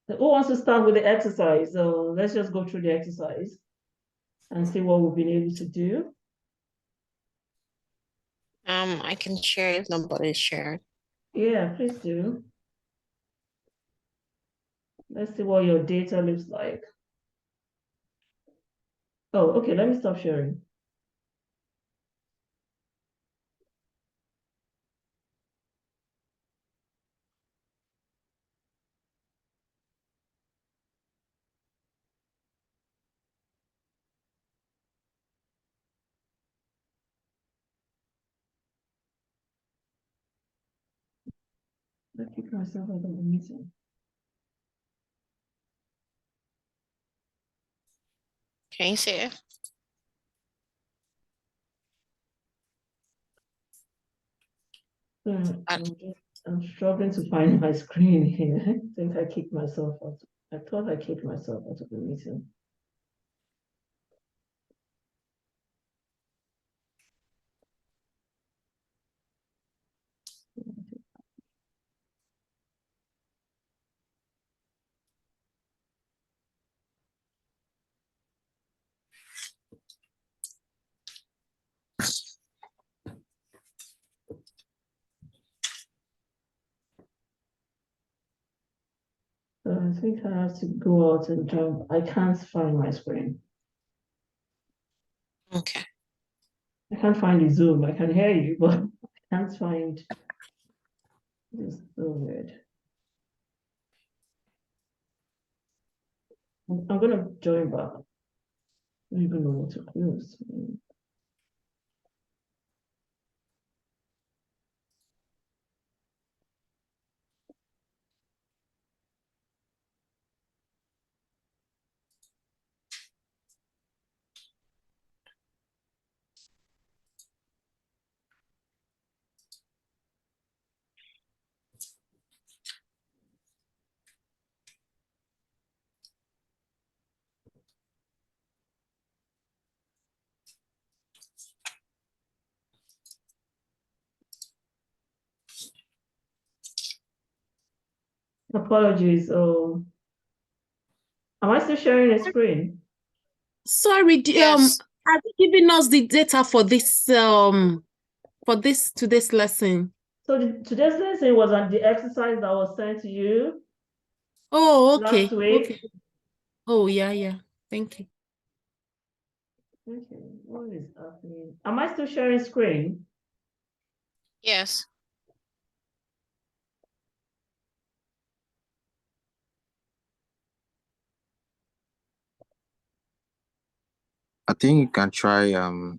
Who wants to start with the exercise? So let's just go through the exercise and see what we've been able to do. I can share if nobody's shared. Yeah, please do. Let's see what your data looks like. Oh, okay, let me stop sharing. I kicked myself out of the meeting. Can you see it? I'm struggling to find my screen here. I think I kicked myself out. I thought I kicked myself out of the meeting. So I think I have to go out and jump. I can't find my screen. Okay. I can't find the Zoom. I can hear you, but I can't find. It's so weird. I'm gonna join back. I don't even know what to close. Apologies. Oh, am I still sharing a screen? Sorry, Yes. are you giving us the data for this today's lesson? So today's lesson was on the exercise that was sent to you Oh, okay. last week. Okay. Oh, yeah. Thank you. Okay, what is happening? Am I still sharing screen? Yes. I think you can try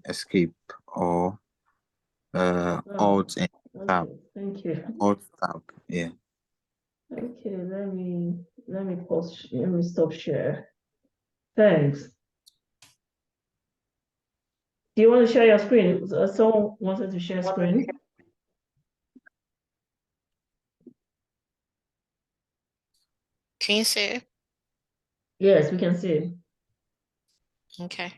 escape or alt and tab. Okay, thank you. Alt tab, yeah. Okay, let me pause. Let me stop share. Thanks. Do you want to share your screen? Someone wanted to share screen. Can you see it? Yes, we can see. Okay.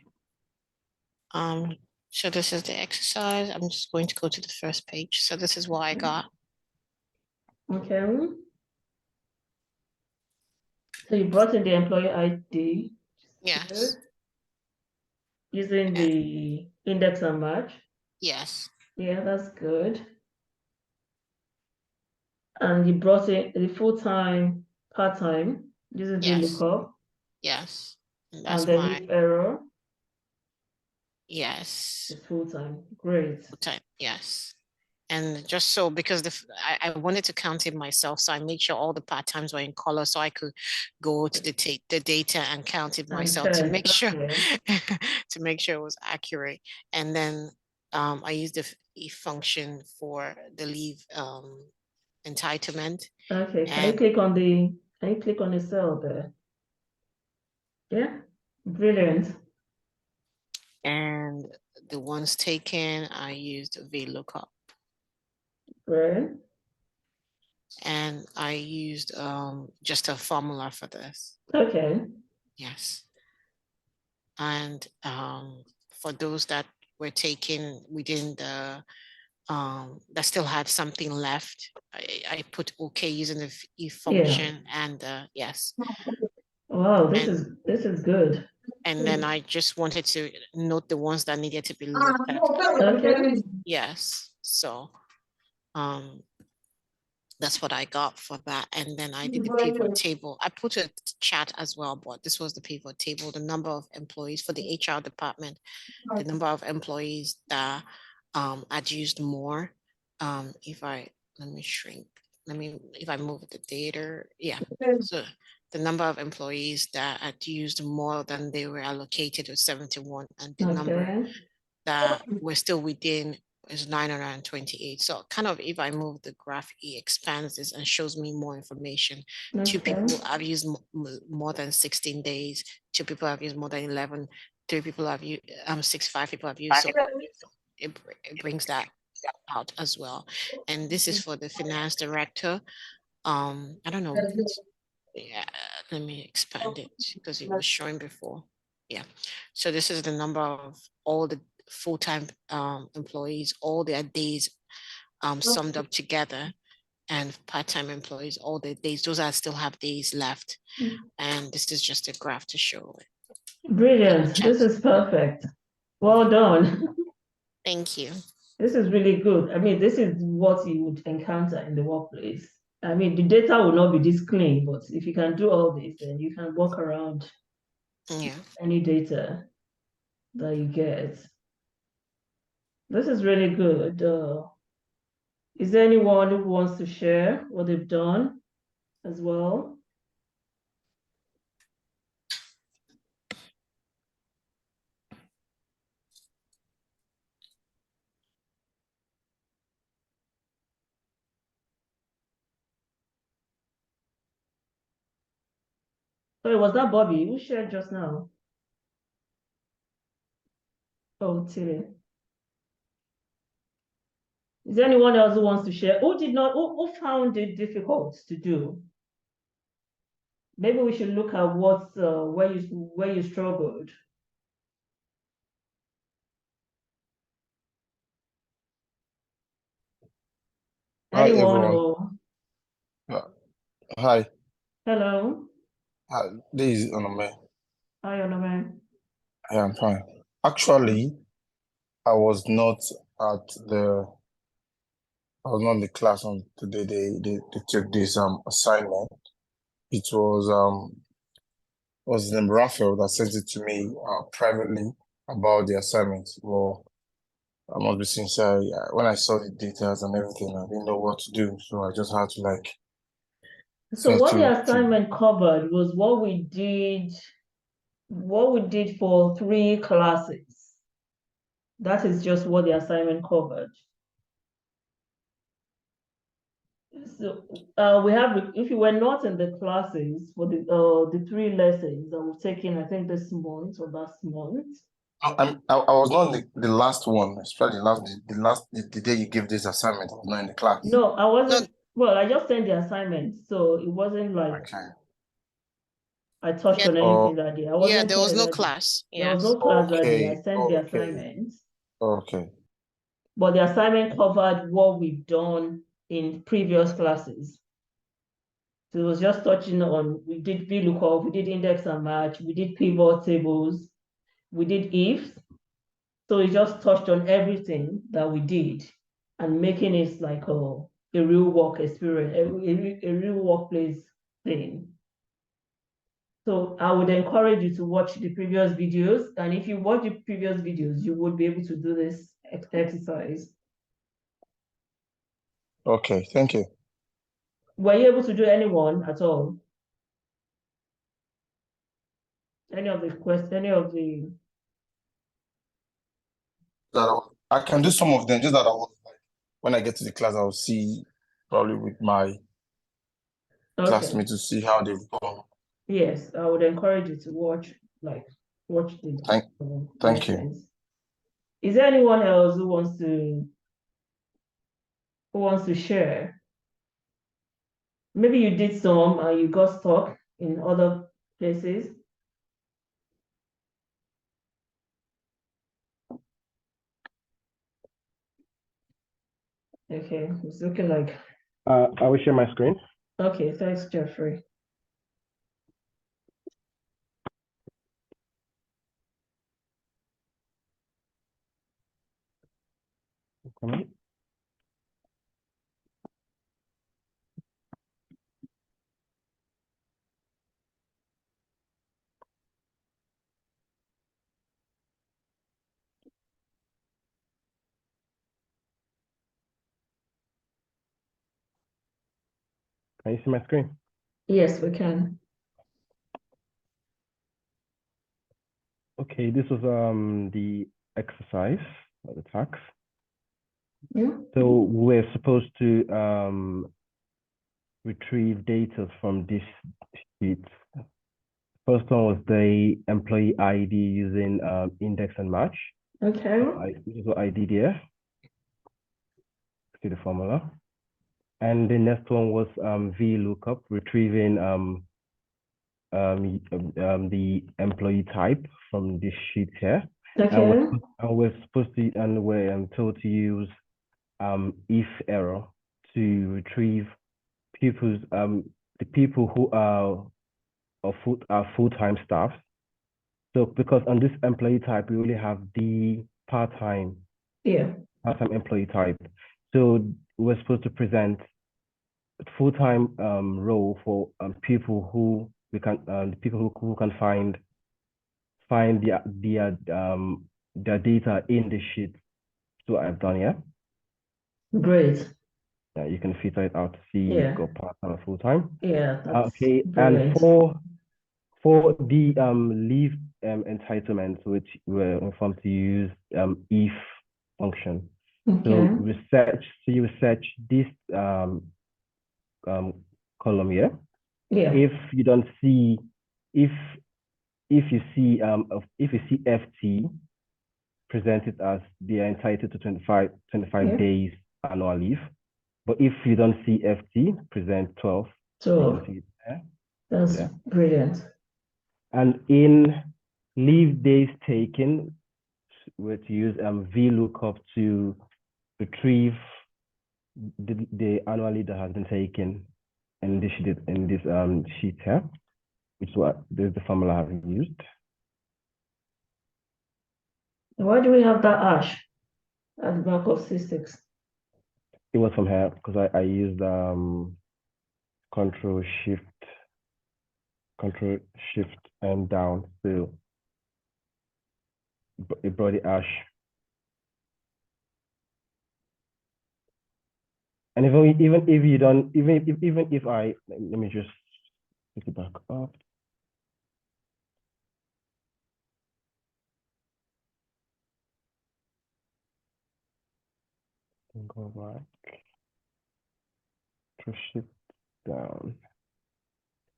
So this is the exercise. I'm just going to go to the first page. So this is what I got. Okay. So you brought in the employee ID. Yes. Using the index and match. Yes. Yeah, that's good. And you brought in the full-time, part-time, using the Yes. lookup. Yes. And And that's the my leave error yes. is full-time. Great. Time. Yes. And just so because I wanted to count it myself, so I made sure all the part times were in color, so I could go to the data and count it myself to make sure to make sure it was accurate. And then I used the if function for the leave entitlement. Okay, can you click on the cell there? Yeah, brilliant. And the ones taken, I used VLOOKUP. Great. And I used just a formula for this. Okay. Yes. And for those that were taken within the that still had something left. I put okay using the if function and yes. Wow, this And- is good. And then I just wanted to note the ones that needed to be looked at. Okay. Yes, so that's what I got for that. And then I did the pivot table. I put a chat as well, but this was the pivot table, the number of employees for the HR department, the number of employees that had used more. Let me shrink, if I move the data, yeah. So the number of employees that had used more than they were allocated was 71, and the number Okay. that we're still within is 928. So kind of if I move the graph, it expands this and shows me more information. Two Okay. people have used more than 16 days. 2 people have used more than 11. 3 people have used 5 people have used. So it brings that out as well. And this is for the finance director. I don't know. Yeah, let me expand it because it was showing before. Yeah. So this is the number of all the full-time employees, all their days summed up together, and part-time employees, all the days. Those are still have days left. And this is just a graph to show it. Brilliant. This is perfect. Well done. Thank you. This is really good. I mean, this is what you would encounter in the workplace. I mean, the data will not be this clean, but if you can do all this, then you can work around any data that you get. This is really good. Is there anyone who wants to share what they've done as well? Sorry, was that Bobby? Who shared just now? Oh, Tilly. Is there anyone else who wants to share? Who found it difficult to do? Maybe we should look at what's where you struggled. Hi, Anyone everyone. or Hi. hello? Hi. This is Onome. Hi, Onome. I am fine. Actually, I was not in the class on today. They took this assignment. It was named Raphael that sent it to me privately about the assignment. Well, I must be sincere. When I saw the details and everything, I didn't know what to do, so I just had to So what the assignment covered was what we did for 3 classes. That is just what the assignment covered. So we have, if you were not in the classes for the 3 lessons that we've taken, I think this month or last month. I was not in the last one, especially the day you gave this assignment. I was not in the class. No, I wasn't. Well, I just sent the assignment, so it wasn't like Okay. I touched on anything that day. I wasn't there was no that day. class. There was no class that day. I Okay. sent the Okay. assignment. Okay. But the assignment covered what we've done in previous classes. So it was just touching on, we did VLOOKUP, we did index and match, we did pivot tables, we did ifs. So it just touched on everything that we did and making it like a real work experience, a real workplace thing. So I would encourage you to watch the previous videos. And if you watch the previous videos, you would be able to do this exercise. Okay, thank you. Were you able to do anyone at all? Any of the questions, any of the... I can do some of them, just that when I get to the class, I'll see probably with my classmates to see how they've gone. Yes, I would encourage you to watch the Thank you. Is there anyone else who wants to share? Maybe you did some and you got stuck in other places. Okay, it's looking like, I will share my screen. okay, thanks, Jeffrey. Okay. Can you see my screen? Yes, we can. Okay, this was the exercise or the task. Yeah. So we're supposed to retrieve data from this sheet. First one was the employee ID using index and match. Okay. This is what I did here. See the formula. And the next one was VLOOKUP, retrieving the employee type from this sheet here. Okay. And we're supposed to, and we're told to use if error to retrieve people's the people who are full-time staff. So because on this employee type, we only have the part-time employee type. So we're supposed to present full-time role for people who we can who can find their data in the sheet. So I've done here. Great. Yeah, you can filter it out to see go part-time or full-time. Yeah. Okay, brilliant. and for the leave entitlement, which we're informed to use if function. Okay. So you search this column here. Yeah. If you don't see, if you see FT presented as they are entitled to 25 days annual leave, but if you don't see FT, present 12. So you can see it there. That's brilliant. And in leave days taken, we're to use VLOOKUP to retrieve the annual leave that has been taken in this sheet here, which is what this is the formula I've used. Why do we have that ash at the back of C6? It was from here because I used Control Shift and down, so it brought the ash. And even if you don't, even if I let me just pick it back up. And go back. Shift down.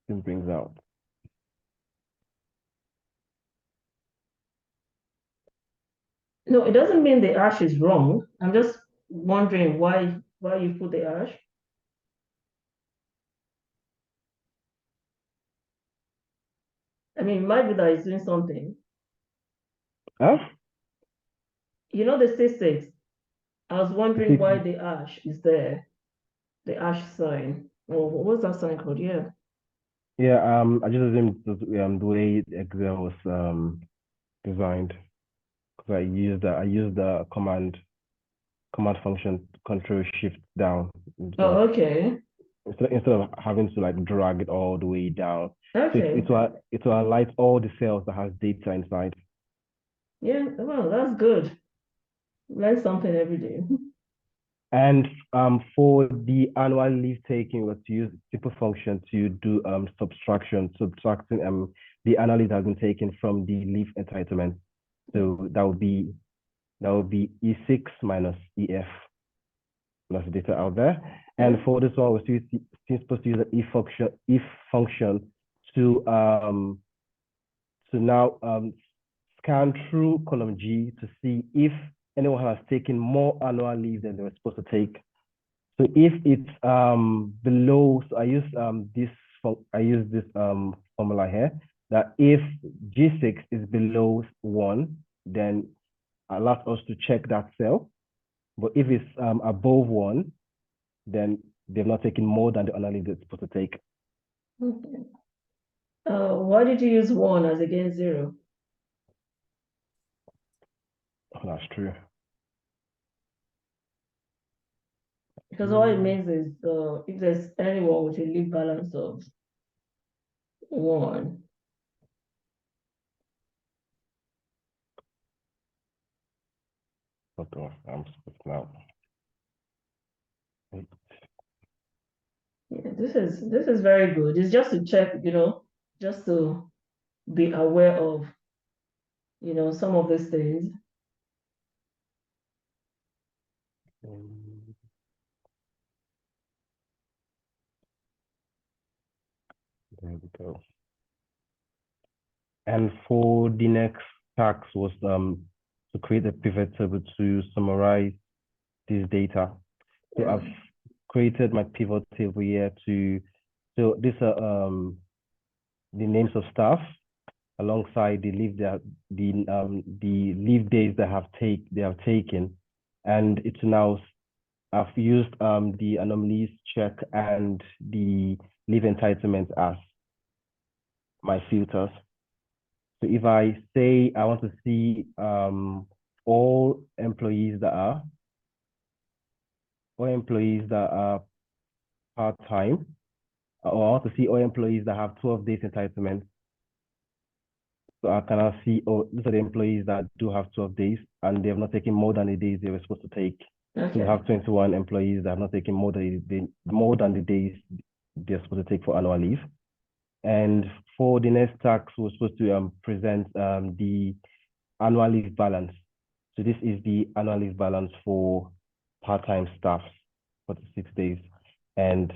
It brings out. No, it doesn't mean the ash is wrong. I'm just wondering why you put the ash. I mean, it might be that it's doing something. Huh? You know the C6. I was wondering why the ash is there. The ash sign. Or what's that sign called? Yeah. Yeah, I just assumed the way Excel was designed, because I used the command function Control Shift down. Oh, okay. Instead of having to like drag it all the way down. Okay. So it will highlight all the cells that has data inside. Yeah, well, that's good. Learn something every day. And for the annual leave taking, was to use simple function to do subtracting the annual leave that has been taken from the leave entitlement. So that would be E6 minus EF. That's the data out there. And for this one, we're supposed to use an if function to now scan through column G to see if anyone has taken more annual leave than they were supposed to take. So if it's below, so I use this formula here, that if G6 is below 1, then allows us to check that cell. But if it's above 1, then they've not taken more than the annual leave they're supposed to take. Okay. Why did you use 1 as against 0? That's true. Because all it means is if there's anyone with a leave balance of 1. Okay, I'm supposed now. Yeah, this is very good. It's just to check, just to be aware of, some of these things. There we go. And for the next task was to create a pivot table to summarize this data. So I've created my pivot table here so these are the names of staff alongside the leave the leave days they have taken, and it's now I've used the anomalies check and the leave entitlement as my filters. So if I say I want to see all employees that are part-time, or I want to see all employees that have 12 days entitlement. So I cannot see, these are the employees that do have 12 days and they have not taken more than the days they were supposed to take. Okay. So we have 21 employees that have not taken more than the days they're supposed to take for annual leave. And for the next tax, we're supposed to present the annual leave balance. So this is the annual leave balance for part-time staff, 46 days, and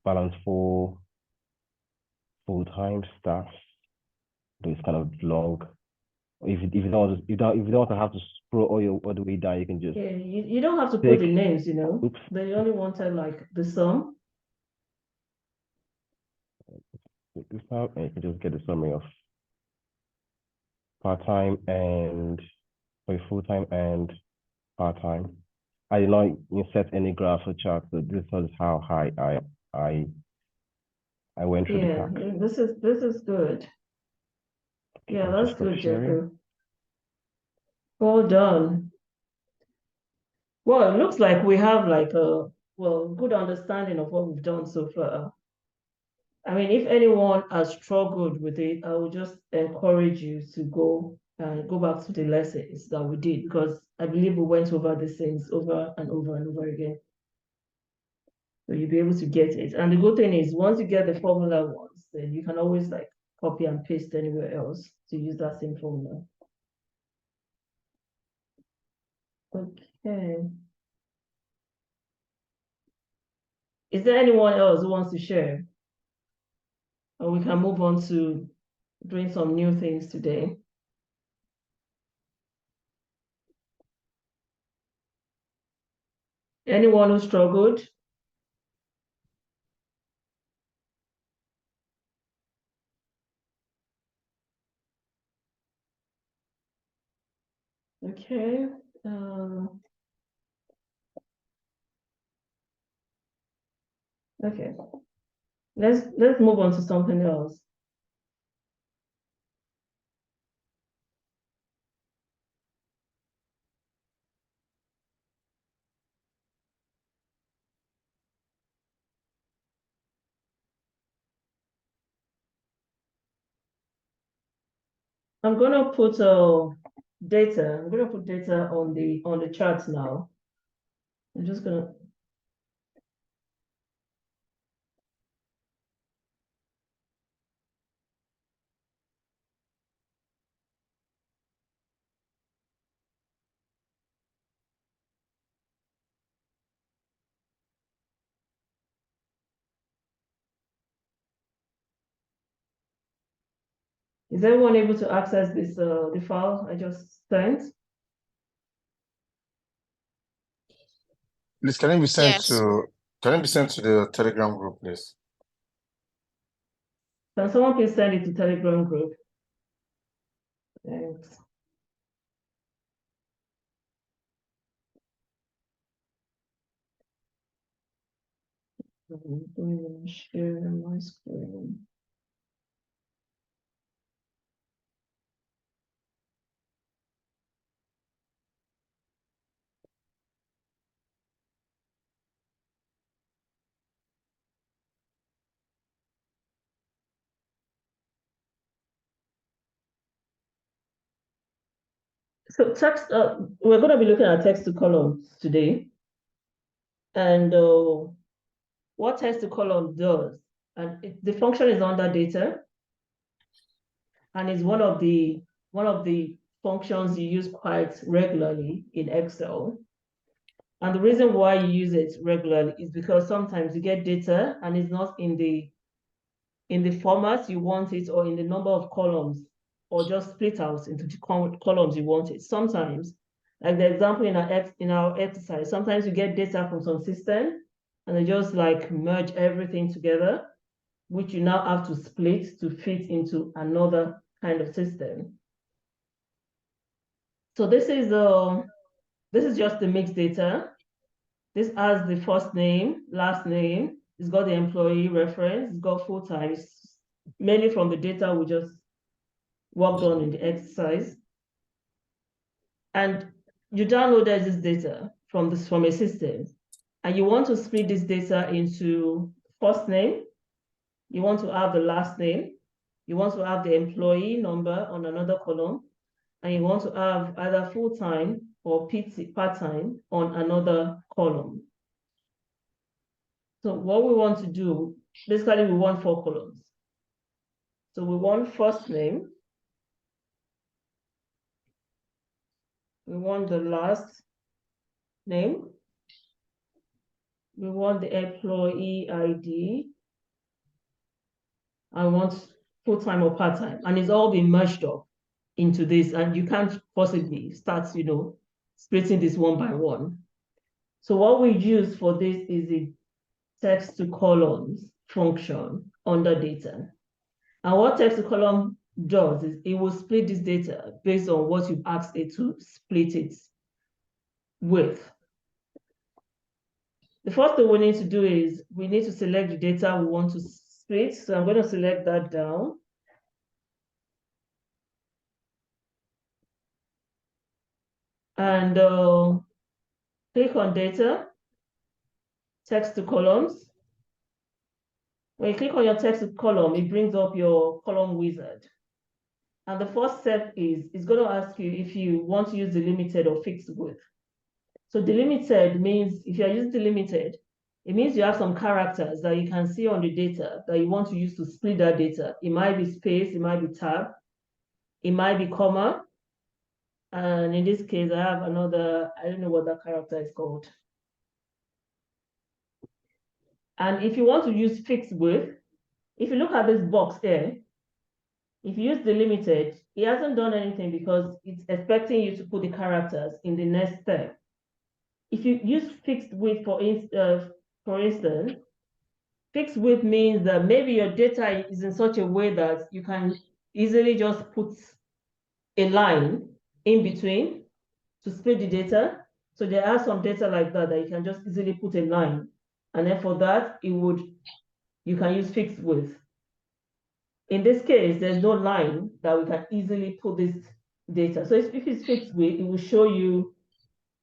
balance for full-time staff. It's kind of long. If you don't want to have to scroll all the way down, you can just you don't have to put the names, Oops. They only wanted like the sum. Take this out, and you can just get the summary of part-time and full-time and part-time. I did not insert any graphs or charts, so this is how high I went through the task. This is good. Yeah, that's good, Jeffrey. Well done. Well, it looks like we have like a good understanding of what we've done so far. I mean, if anyone has struggled with it, I would just encourage you to go back to the lessons that we did, because I believe we went over these things over and over and over again. So you'll be able to get it. And the good thing is, once you get the formula once, then you can always like copy and paste anywhere else to use that same formula. Okay. Is there anyone else who wants to share? Or we can move on to doing some new things today. Anyone who struggled? Okay. Okay. Let's move on to something else. I'm gonna put data. I'm gonna put data on the charts now. I'm just gonna. Is everyone able to access this the file I just sent? Please, can it be sent Yes. to the Telegram group, please? Can someone please send it to Telegram group? Thanks. I'm going to share my screen. So text, we're going to be looking at text to columns today. And what text to column does, and the function is under data, and it's one of the functions you use quite regularly in Excel. And the reason why you use it regularly is because sometimes you get data and it's not in the format you want it, or in the number of columns, or just split out into the columns you want it. Sometimes, like the example in our exercise, sometimes you get data from some system and they just like merge everything together, which you now have to split to fit into another kind of system. So this is just the mixed data. This has the first name, last name, it's got the employee reference, it's got full time. It's mainly from the data we just worked on in the exercise. And you downloaded this data from a system, and you want to split this data into first name, you want to have the last name, you want to have the employee number on another column, and you want to have either full-time or part-time on another column. So what we want to do, basically we want 4 columns. So we want first name, we want the last name, we want the employee ID, I want full-time or part-time, and it's all been merged up into this, and you can't possibly start, splitting this one by one. So what we use for this is a text to columns function under data. And what text to column does is it will split this data based on what you've asked it to split it with. The first thing we need to do is we need to select the data we want to split. So I'm going to select that down. And click on data, text to columns. When you click on your text to column, it brings up your column wizard. And the first step is it's going to ask you if you want to use delimited or fixed width. So delimited means, if you're using delimited, it means you have some characters that you can see on the data that you want to use to split that data. It might be space, it might be tab, it might be comma. And in this case, I have another, I don't know what that character is called. And if you want to use fixed width, if you look at this box here, if you use delimited, it hasn't done anything because it's expecting you to put the characters in the next step. If you use fixed width, for instance, fixed width means that maybe your data is in such a way that you can easily just put a line in between to split the data. So there are some data like that you can just easily put a line. And then for that, you can use fixed width. In this case, there's no line that we can easily put this data. So if it's fixed width, it will show you,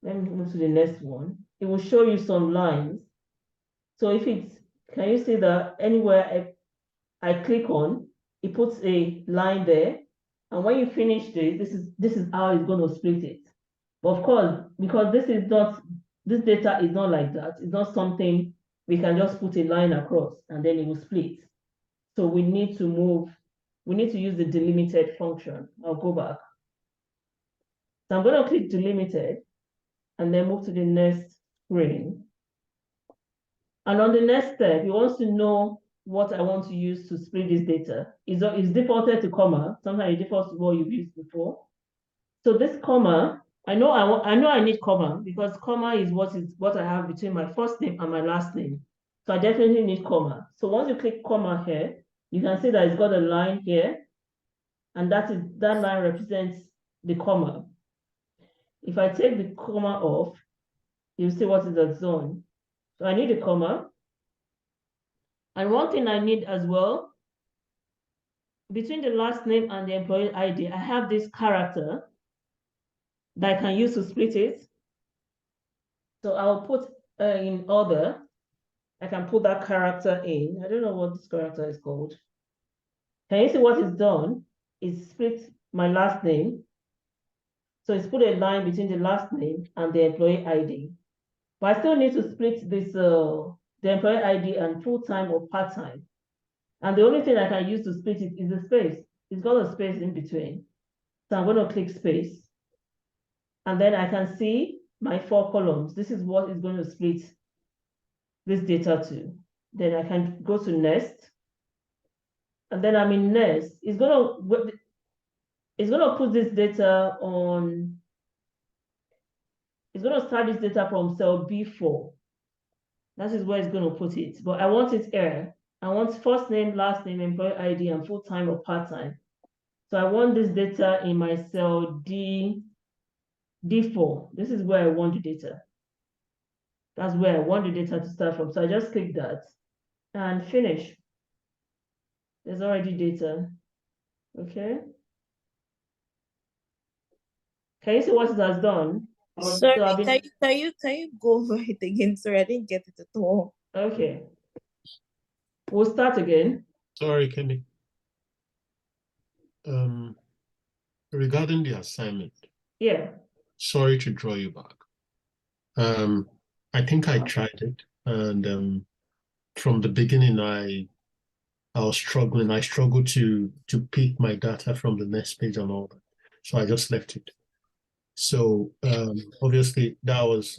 let me move to the next one. It will show you some lines. So if it's, can you see that anywhere I click on, it puts a line there. And when you finish this is how it's going to split it. But of course, because this data is not like that. It's not something we can just put a line across and then it will split. So we need to use the delimited function. I'll go back. So I'm going to click delimited and then move to the next screen. And on the next step, it wants to know what I want to use to split this data. It's defaulted to comma. Sometimes it defaults to what you've used before. So this comma, I know I need comma because comma is what I have between my first name and my last name. So I definitely need comma. So once you click comma here, you can see that it's got a line here, and that line represents the comma. If I take the comma off, you'll see what is the zone. So I need a comma. And one thing I need as well, between the last name and the employee ID, I have this character that I can use to split it. So I'll put in order. I can put that character in. I don't know what this character is called. Can you see what it's done? It's split my last name. So it's put a line between the last name and the employee ID. But I still need to split this, the employee ID and full-time or part-time. And the only thing I can use to split it is the space. It's got a space in between. So I'm going to click space. And then I can see my 4 columns. This is what is going to split this data to. Then I can go to next. And then I'm in next. It's going to put this data on, it's going to start this data from cell B4. That is where it's going to put it. But I want it here. I want first name, last name, employee ID, and full-time or part-time. So I want this data in my cell D4. This is where I want the data. That's where I want the data to start from. So I just click that and finish. There's already data. Okay. Can you see what it has done? Sorry, So can you go over it again? Sorry, I didn't get it at all. Okay. We'll start again. Sorry, Kemi. Regarding the assignment, Yeah. sorry to draw you back. I think I tried it, and from the beginning, I was struggling. I struggled to pick my data from the next page and all that, so I just left it. So obviously, that was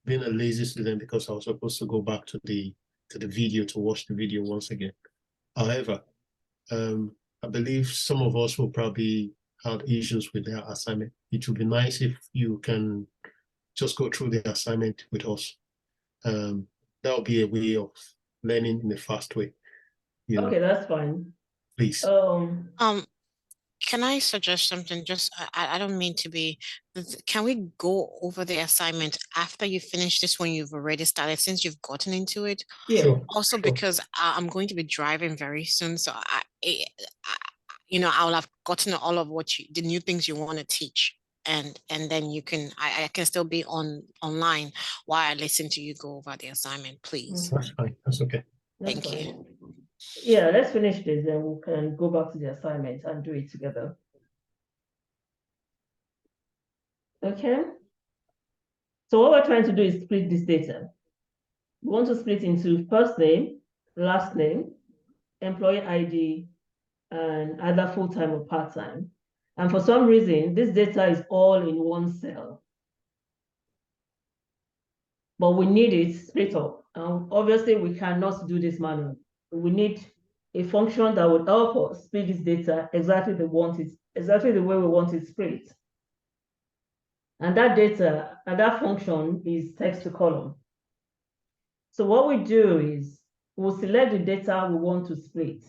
being a lazy student because I was supposed to go back to the video to watch the video once again. However, I believe some of us will probably have issues with their assignment. It would be nice if you can just go through the assignment with us. That would be a way of learning in a fast way. You know, Okay, that's fine. please. Can I suggest something? Just, I don't mean to be, can we go over the assignment after you finish this when you've already started, since you've gotten into it? Yeah. Sure. Also, Sure. because I'm going to be driving very soon, so I'll have gotten all of the new things you want to teach, and then you can, I can still be online while I listen to you go over the assignment, please. That's fine. That's okay. That's Thank you. fine. Yeah, let's finish this, then we can go back to the assignment and do it together. Okay. So what we're trying to do is split this data. We want to split into first name, last name, employee ID, and either full-time or part-time. And for some reason, this data is all in one cell. But we need it split up. Obviously, we cannot do this manually. We need a function that would help us split this data exactly the way we want it split. And that data and that function is text to column. So what we do is we'll select the data we want to split.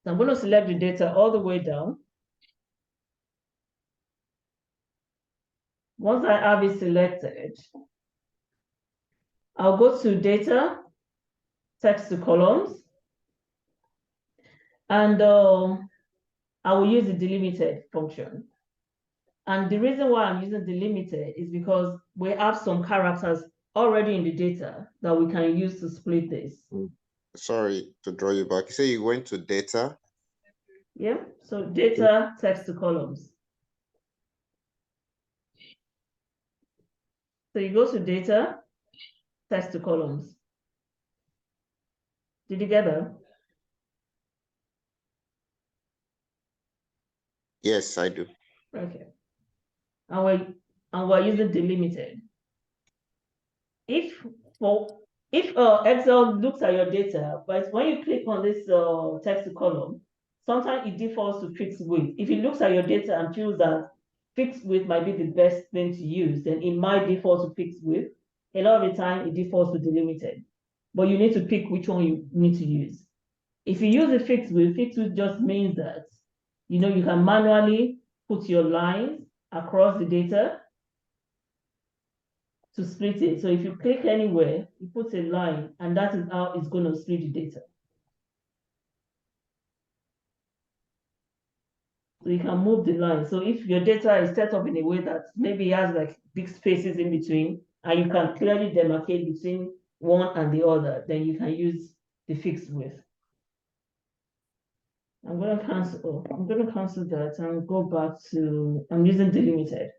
So I'm going to select the data all the way down. Once I have it selected, I'll go to data, text to columns, and I will use the delimited function. And the reason why I'm using delimited is because we have some characters already in the data that we can use to split this. Sorry to draw you back. You say you went to data? Yeah, so data, text to columns. So you go to data, text to columns. Did you get that? Yes, I do. Okay. And we're using delimited. If Excel looks at your data, but when you click on this text to column, sometimes it defaults to fixed width. If it looks at your data and feels that fixed width might be the best thing to use, then it might default to fixed width. A lot of the time it defaults to delimited, but you need to pick which one you need to use. If you use a fixed width just means that, you can manually put your lines across the data. to split it. So if you click anywhere, you put a line, and that is how it's going to split the data. So you can move the line. So if your data is set up in a way that maybe has like big spaces in between, and you can clearly demarcate between one and the other, then you can use the fixed width. I'm going to cancel that and go back to, I'm using delimited.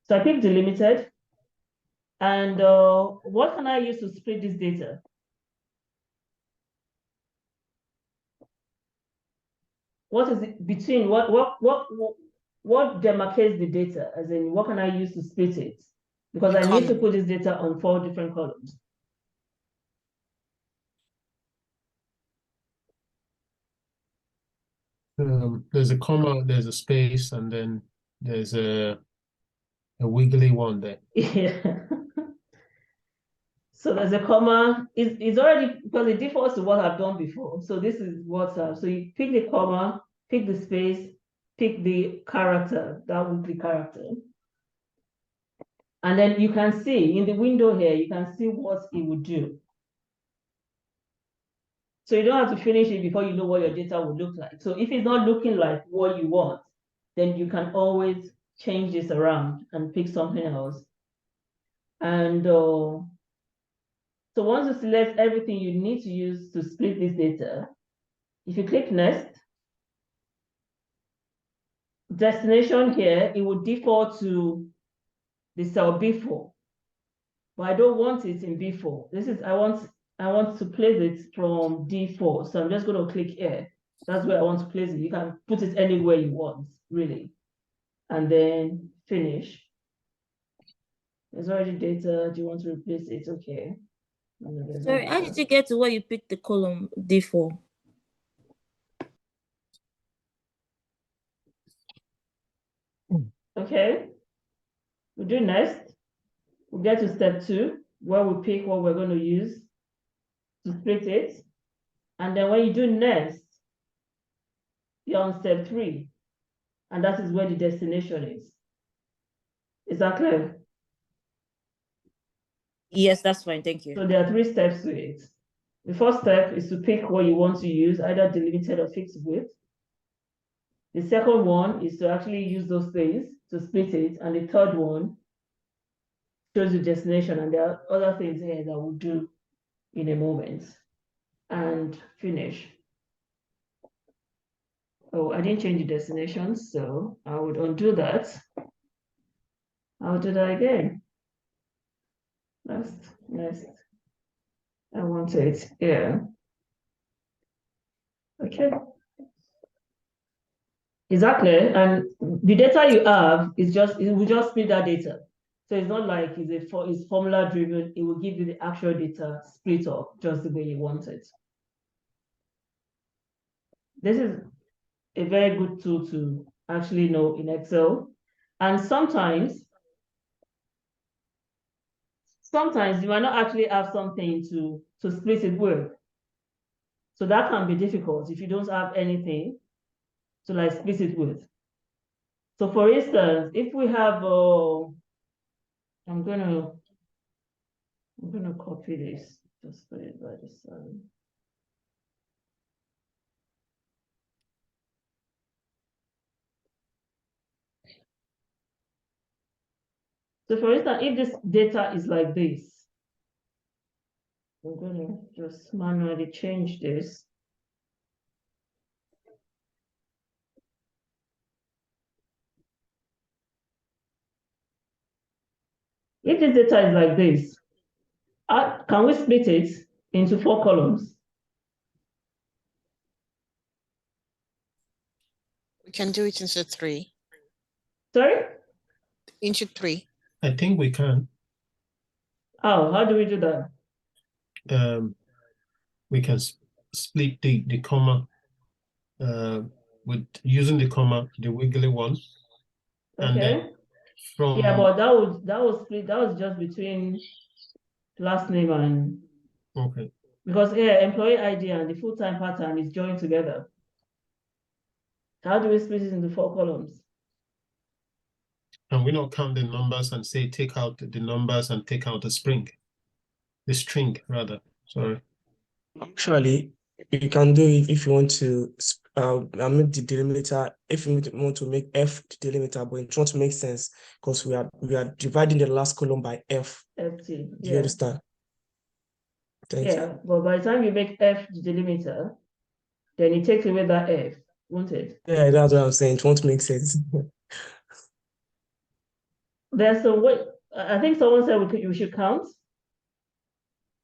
So I pick delimited. And what can I use to split this data? What is it between, what demarcates the data? As in, what can I use to split it? Because I need to put this data on 4 different columns. There's a comma, there's a space, and then there's a wiggly one there. Yeah. So there's a comma. It's already, because it defaults to what I've done before. So this is what's up. So you pick the comma, pick the space, pick the character, that weekly character. And then you can see in the window here, you can see what it would do. So you don't have to finish it before you know what your data will look like. So if it's not looking like what you want, then you can always change this around and pick something else. And so once you select everything you need to use to split this data, if you click next, destination here, it will default to the cell B4. But I don't want it in B4. I want to place it from D4. So I'm just going to click here. That's where I want to place it. You can put it anywhere you want, really. And then finish. There's already data. Do you want to replace it? Okay. Sorry, how did you get to where you picked the column D4? Okay. We do next. We get to step 2, where we pick what we're going to use to split it. And then when you do next, you're on step 3. And that is where the destination is. Is that clear? Yes, that's fine. Thank you. So there are 3 steps to it. The first step is to pick what you want to use, either delimited or fixed width. The second one is to actually use those things to split it. And the third one shows the destination. And there are other things here that we'll do in a moment. And finish. Oh, I didn't change the destination, so I would undo that. I'll do that again. Next. I want it here. Okay. Exactly. And the data you have is it will just split that data. So it's not like it's formula driven. It will give you the actual data split up just the way you want it. This is a very good tool to actually know in Excel. And sometimes you might not actually have something to split it with. So that can be difficult if you don't have anything to like split it with. So for instance, if we have, I'm gonna copy this, just put it by the side. So for instance, if this data is like this, I'm gonna just manually change this. If this data is like this, can we split it into 4 columns? We can do it into 3. Sorry? Into 3. I think we can. Oh, how do we do that? We can split the comma with using the comma, the wiggly one. Okay. And then from but that was split. That was just between last name and okay. Because here employee ID and the full-time part-time is joined together. How do we split it into 4 columns? Can we not count the numbers and say take out the numbers and take out the string rather? Sorry. Actually, you can do it if you want to make the delimiter, if you want to make F the delimiter, but it won't make sense because we are dividing the last column by F. FT, Do you yeah. understand? Thank you. Yeah, but by the time you make F the delimiter, then it takes away that F, won't it? Yeah, that's what I'm saying. It won't make sense. There's a way, I think someone said we should count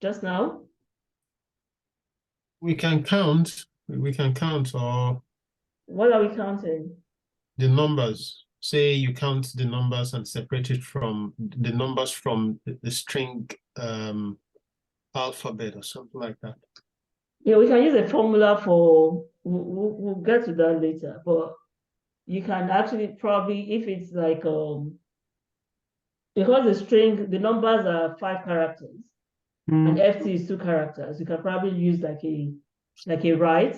just now. We can count, or What are we counting? the numbers. Say you count the numbers and separate it from the numbers from the string alphabet or something like that. Yeah, we can use a formula for, we'll get to that later, but you can actually probably, if it's like, because the string, the numbers are 5 characters and FT is 2 characters, you can probably use like a right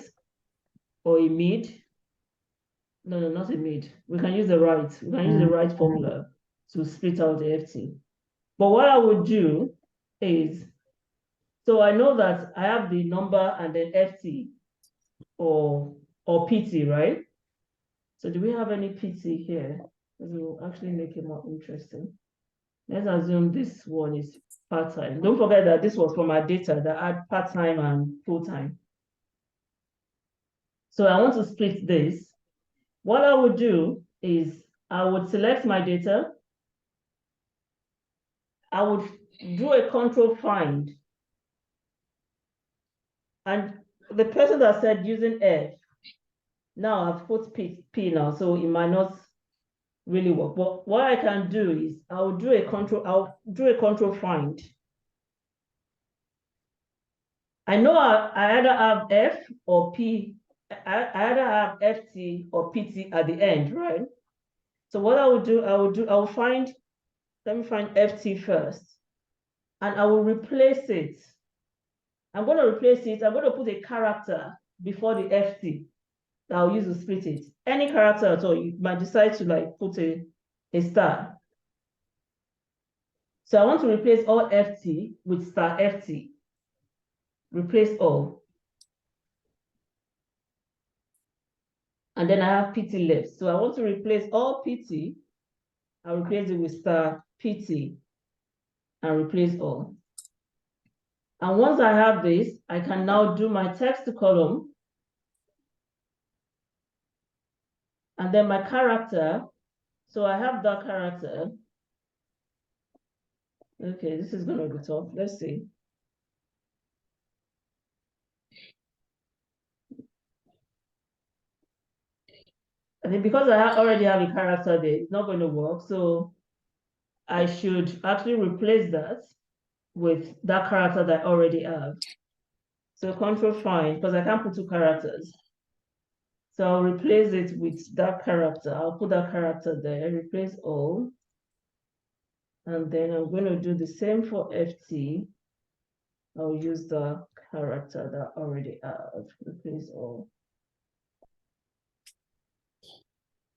or a mid. No, not a mid. We can use the right. We can use the right formula to split out the FT. But what I would do is, so I know that I have the number and then FT or PT, right? So do we have any PT here? Because it will actually make it more interesting. Let's assume this one is part-time. Don't forget that this was from our data that had part-time and full-time. So I want to split this. What I would do is I would select my data. I would do a control find. And the person that said using F, now I've put P now, so it might not really work. But what I can do is I'll do a control find. I know I either have F or P, I either have FT or PT at the end, right? So what I will do, let me find FT first, and I will replace it. I'm going to put a character before the FT that I'll use to split it. Any character at all, you might decide to like put a star. So I want to replace all FT with star FT. Replace all. And then I have PT left. So I want to replace all PT. I'll replace it with star PT and replace all. And once I have this, I can now do my text to column. And then my character. So I have that character. Okay, this is going to be tough. Let's see. I think because I already have a character there, it's not going to work. So I should actually replace that with that character that I already have. So control find, because I can't put 2 characters. So I'll replace it with that character. I'll put that character there, replace all. And then I'm going to do the same for FT. I'll use the character that I already have, replace all.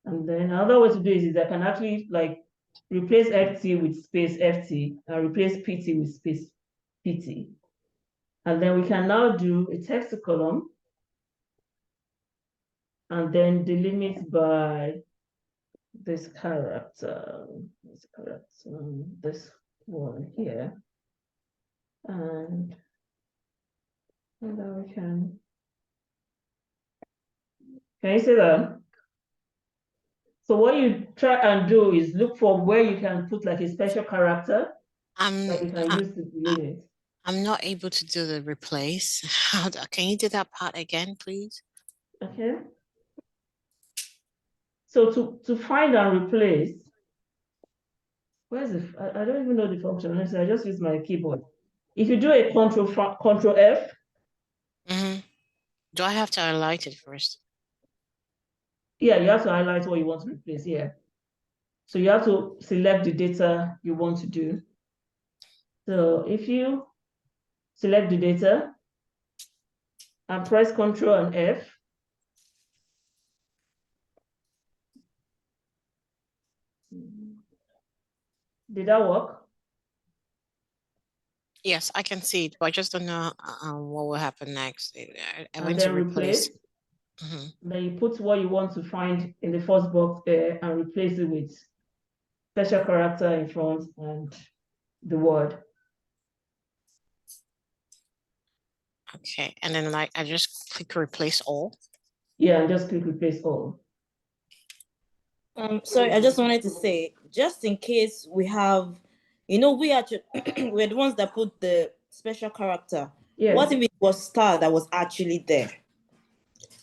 And then another way to do it is I can actually like replace FT with space FT and replace PT with space PT. And then we can now do a text column and then delimit by this character, this one here. And then we can you see that? So what you try and do is look for where you can put like a special character that you can use to delimit. I'm not able to do the replace. Can you do that part again, please? Okay. So to find and replace, where's the, I don't even know the function. Honestly, I just use my keyboard. If you do a control F. Do I have to highlight it first? Yeah, you have to highlight what you want to replace here. So you have to select the data you want to do. So if you select the data and press Control and F, Did that work? Yes, I can see it, but I just don't know what will happen next. I And went to then replace. replace. Mhm. Then you put what you want to find in the first box there and replace it with special character in front and the word. Okay, and then I just click replace all. Yeah, and just click replace all. Sorry, I just wanted to say, just in case we have, we actually we're the ones that put the special character. Yeah. What if it was star that was actually there?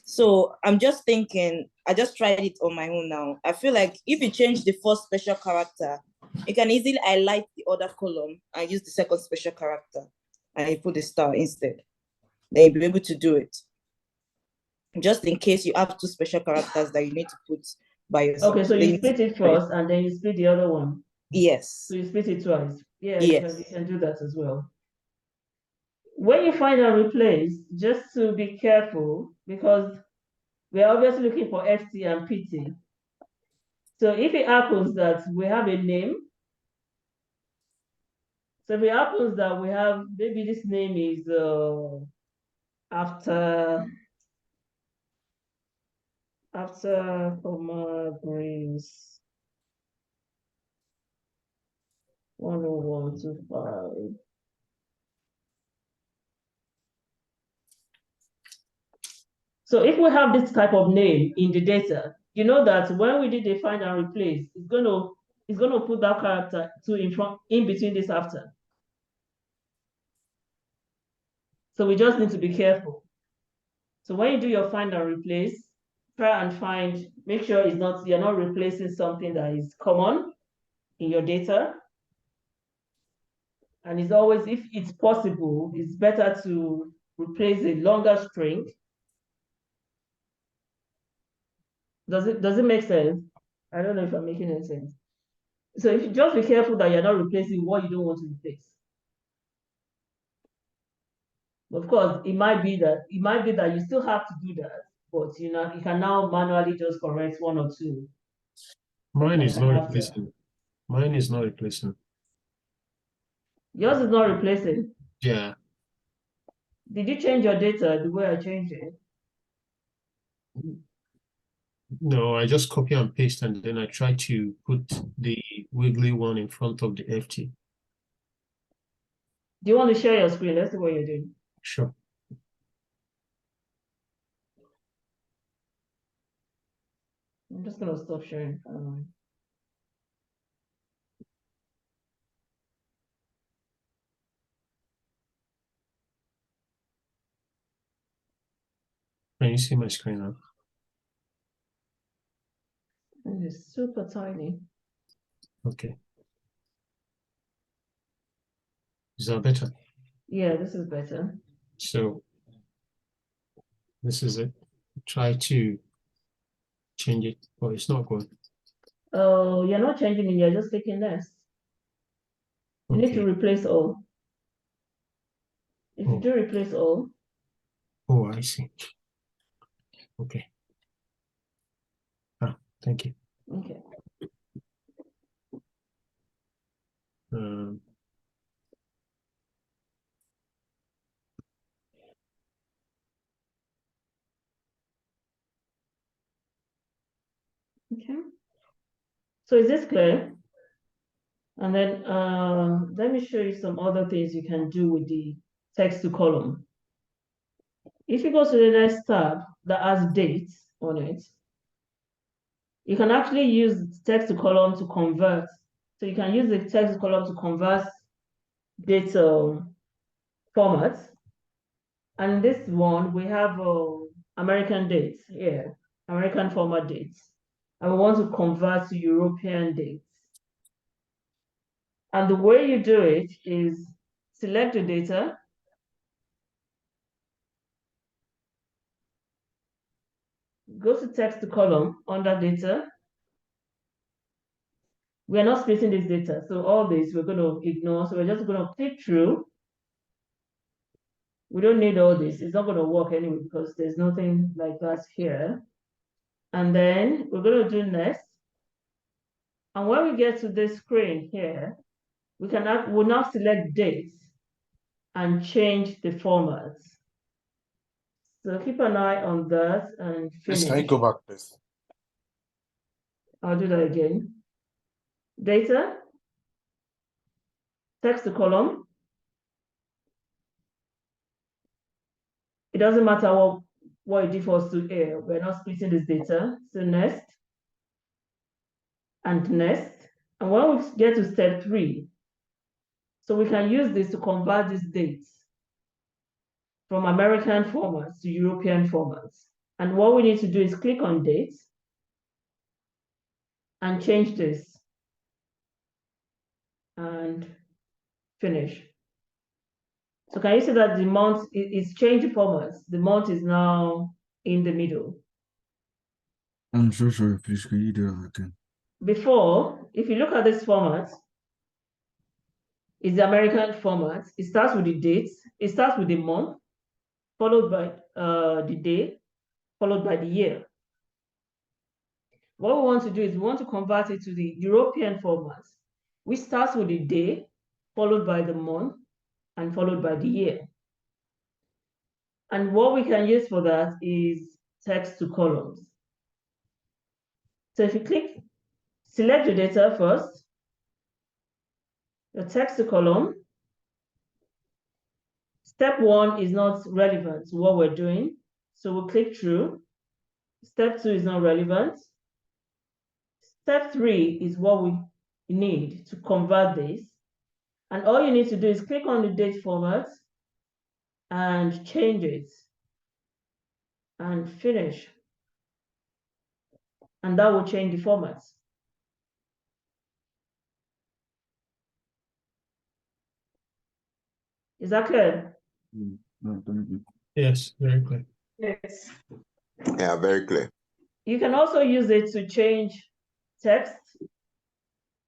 So I'm just thinking, I just tried it on my own now. I feel like if you change the first special character, you can easily highlight the other column and use the second special character and you put the star instead. Then you'll be able to do it. Just in case you have two special characters that you need to put by yourself. Okay, so you split it first and then you split the other one. Yes. So you split it twice. Yeah, Yes. you can do that as well. When you find a replace, just to be careful, because we're obviously looking for FT and PT. So if it happens that we have a name, so if it happens that we have, maybe this name is after Grace 10125. So if we have this type of name in the data, you know that when we did the find and replace, it's gonna put that character in between this after. So we just need to be careful. So when you do your find and replace, try and make sure you're not replacing something that is common in your data. And it's always, if it's possible, it's better to replace a longer string. Does it make sense? I don't know if I'm making any sense. So if you just be careful that you're not replacing what you don't want to replace. Of course, it might be that you still have to do that, but you can now manually just correct one or two. Mine is not After. replacing. Mine is not replacing. Yours is not replacing. Yeah. Did you change your data the way I changed it? No, I just copy and paste and then I try to put the wiggly one in front of the FT. Do you want to share your screen? Let's see what you're doing. Sure. I'm just gonna stop sharing. Can you see my screen now? It's super tiny. Okay. Is that better? Yeah, this is better. So this is it. Try to change it, but it's not going. Oh, you're not changing it, you're just taking this. You need to replace all. If you do replace all. Oh, I see. Okay. Thank you. Okay. Okay. So is this clear? And then let me show you some other things you can do with the text to column. If you go to the next tab that has dates on it, you can actually use text to column to convert. So you can use the text to column to convert data formats. And this one, we have American dates here, American format dates. And we want to convert to European dates. And the way you do it is select the data. Go to text to column under data. We're not splitting this data. So all this we're going to ignore. So we're just going to click through. We don't need all this. It's not going to work anyway because there's nothing like that here. And then we're going to do next. And when we get to this screen here, we'll now select dates and change the formats. So keep an eye on that and Please, finish. can you go back, please? I'll do that again. Data, text to column. It doesn't matter what it defaults to here. We're not splitting this data. So next and next. And when we get to step 3, so we can use this to convert these dates from American formats to European formats. And what we need to do is click on dates and change this and finish. So can you see that the month is changing formats? The month is now in the middle. I'm so sorry, please, can you do that again? Before, if you look at this format, it's the American format. It starts with the dates. It starts with the month, followed by the day, followed by the year. What we want to do is we want to convert it to the European format, which starts with the day, followed by the month, and followed by the year. And what we can use for that is text to columns. So if you select the data first, the text to column. Step 1 is not relevant to what we're doing, so we'll click through. Step 2 is not relevant. Step 3 is what we need to convert this. And all you need to do is click on the date format and change it and finish. And that will change the format. Is that clear? No, thank you. Yes, very clear. Yes. Yeah, very clear. You can also use it to change text,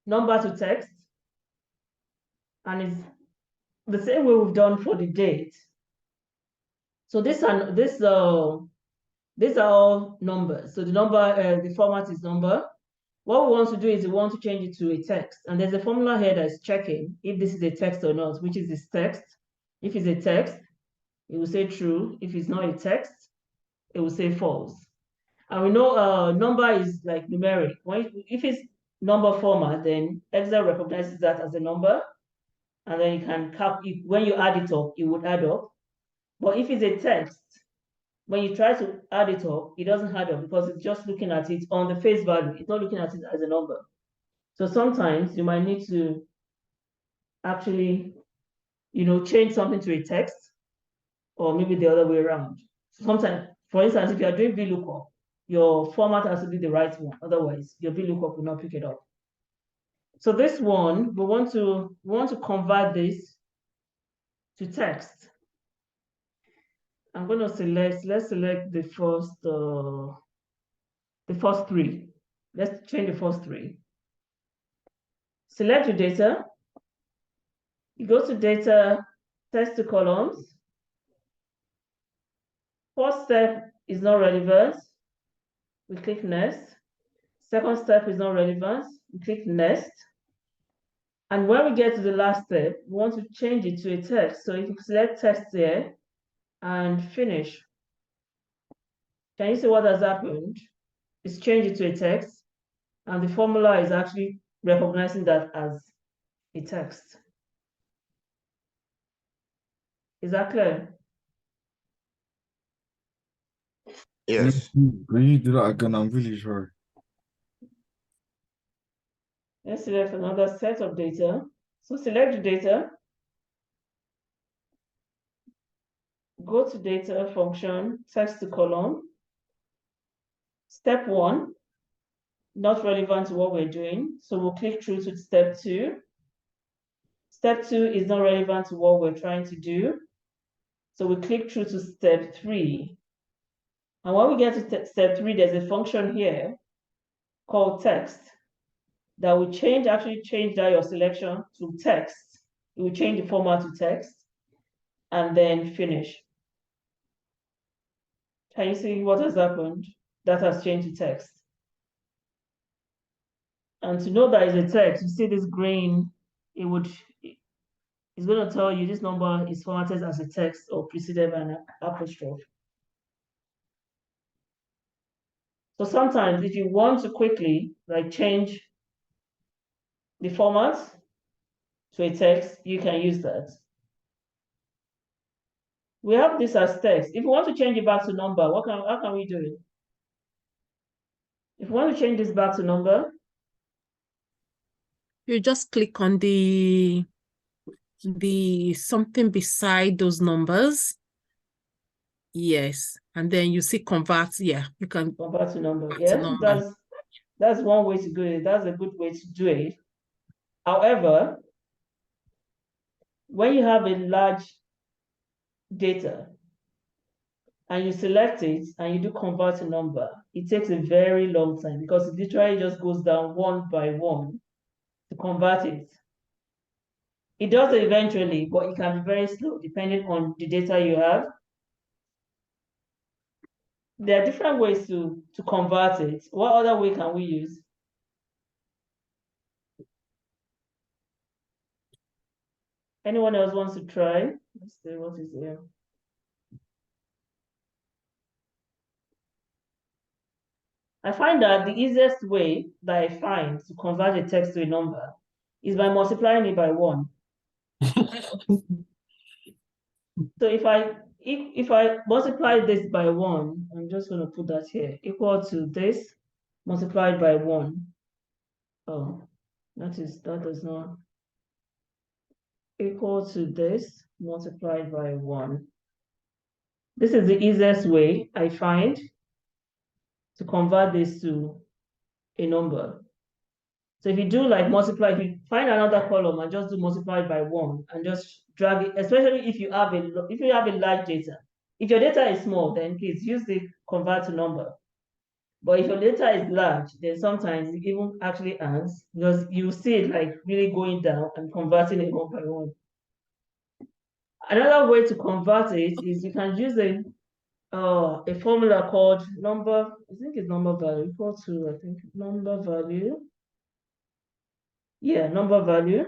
number to text, and it's the same way we've done for the date. So these are all numbers. So the format is number. What we want to do is we want to change it to a text, and there's a formula here that's checking if this is a text or not, which is this text. If it's a text, it will say true. If it's not a text, it will say false. And we know number is like numeric. If it's number format, then Excel recognizes that as a number, and then you can when you add it up, it would add up. But if it's a text, when you try to add it up, it doesn't add up because it's just looking at it on the face value. It's not looking at it as a number. So sometimes you might need to actually, change something to a text, or maybe the other way around. Sometimes, for instance, if you are doing VLOOKUP, your format has to be the right one. Otherwise, your VLOOKUP will not pick it up. So this one, we want to convert this to text. I'm going to let's select the first 3. Let's change the first 3. Select your data. You go to data, text to columns. First step is not relevant. We click next. Second step is not relevant. We click next. And when we get to the last step, we want to change it to a text. So if you select text here and finish, can you see what has happened? It's changed it to a text, and the formula is actually recognizing that as a text. Is that clear? Yes. Can you do that again? I'm really sorry. Let's select another set of data. So select the data. Go to data function, text to column. Step 1, not relevant to what we're doing. So we'll click through to step 2. Step 2 is not relevant to what we're trying to do. So we click through to step 3. And when we get to step 3, there's a function here called text that will actually change your selection to text. It will change the format to text and then finish. Can you see what has happened? That has changed to text. And to know that it's a text, you see this green, it's going to tell you this number is formatted as a text or preceded by an apostrophe. So sometimes if you want to quickly like change the format to a text, you can use that. We have this as text. If you want to change it back to number, how can we do it? If you want to change this back to number, You just click on the something beside those numbers. Yes, and then you see convert. Yeah, you can convert to number. convert to Yeah, number. that's one way to do it. That's a good way to do it. However, when you have a large data and you select it and you do convert to number, it takes a very long time because it literally just goes down one by one to convert it. It does it eventually, but it can be very slow depending on the data you have. There are different ways to convert it. What other way can we use? Anyone else wants to try? Let's see what is here. I find that the easiest way that I find to convert a text to a number is by multiplying it by 1. So if I multiply this by 1, I'm just going to put that here, equal to this multiplied by 1. Oh, that does not equal to this multiplied by 1. This is the easiest way I find to convert this to a number. So if you do like multiply, if you find another column and just do multiply by 1 and just drag it, especially if you have a large data. If your data is small, then please use the convert to number. But if your data is large, then sometimes it even actually adds because you see it like really going down and converting it 1 by 1. Another way to convert it is you can use a formula called number, I think it's number value equal to, I think, number value. Yeah, number value.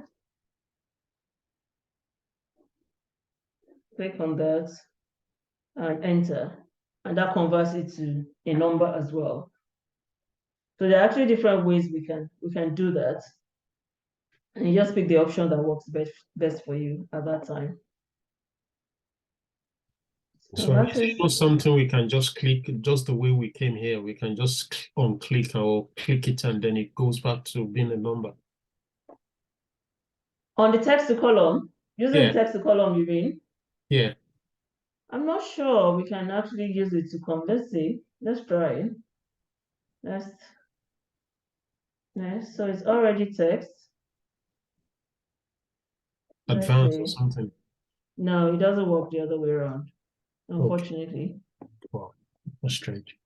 Click on that and enter. And that converts it to a number as well. So there are actually different ways we can do that. And you just pick the option that works best for you at that time. So it's not something we can just click, just the way we came here. We can just click or click it and then it goes back to being a number. On the text to column, using the text to column, you mean? Yeah. I'm not sure we can actually use it to come. Let's see. Let's try it. Yes, so it's already text. Advanced or something. No, it doesn't work the other way around, unfortunately. Okay. Wow, that's strange.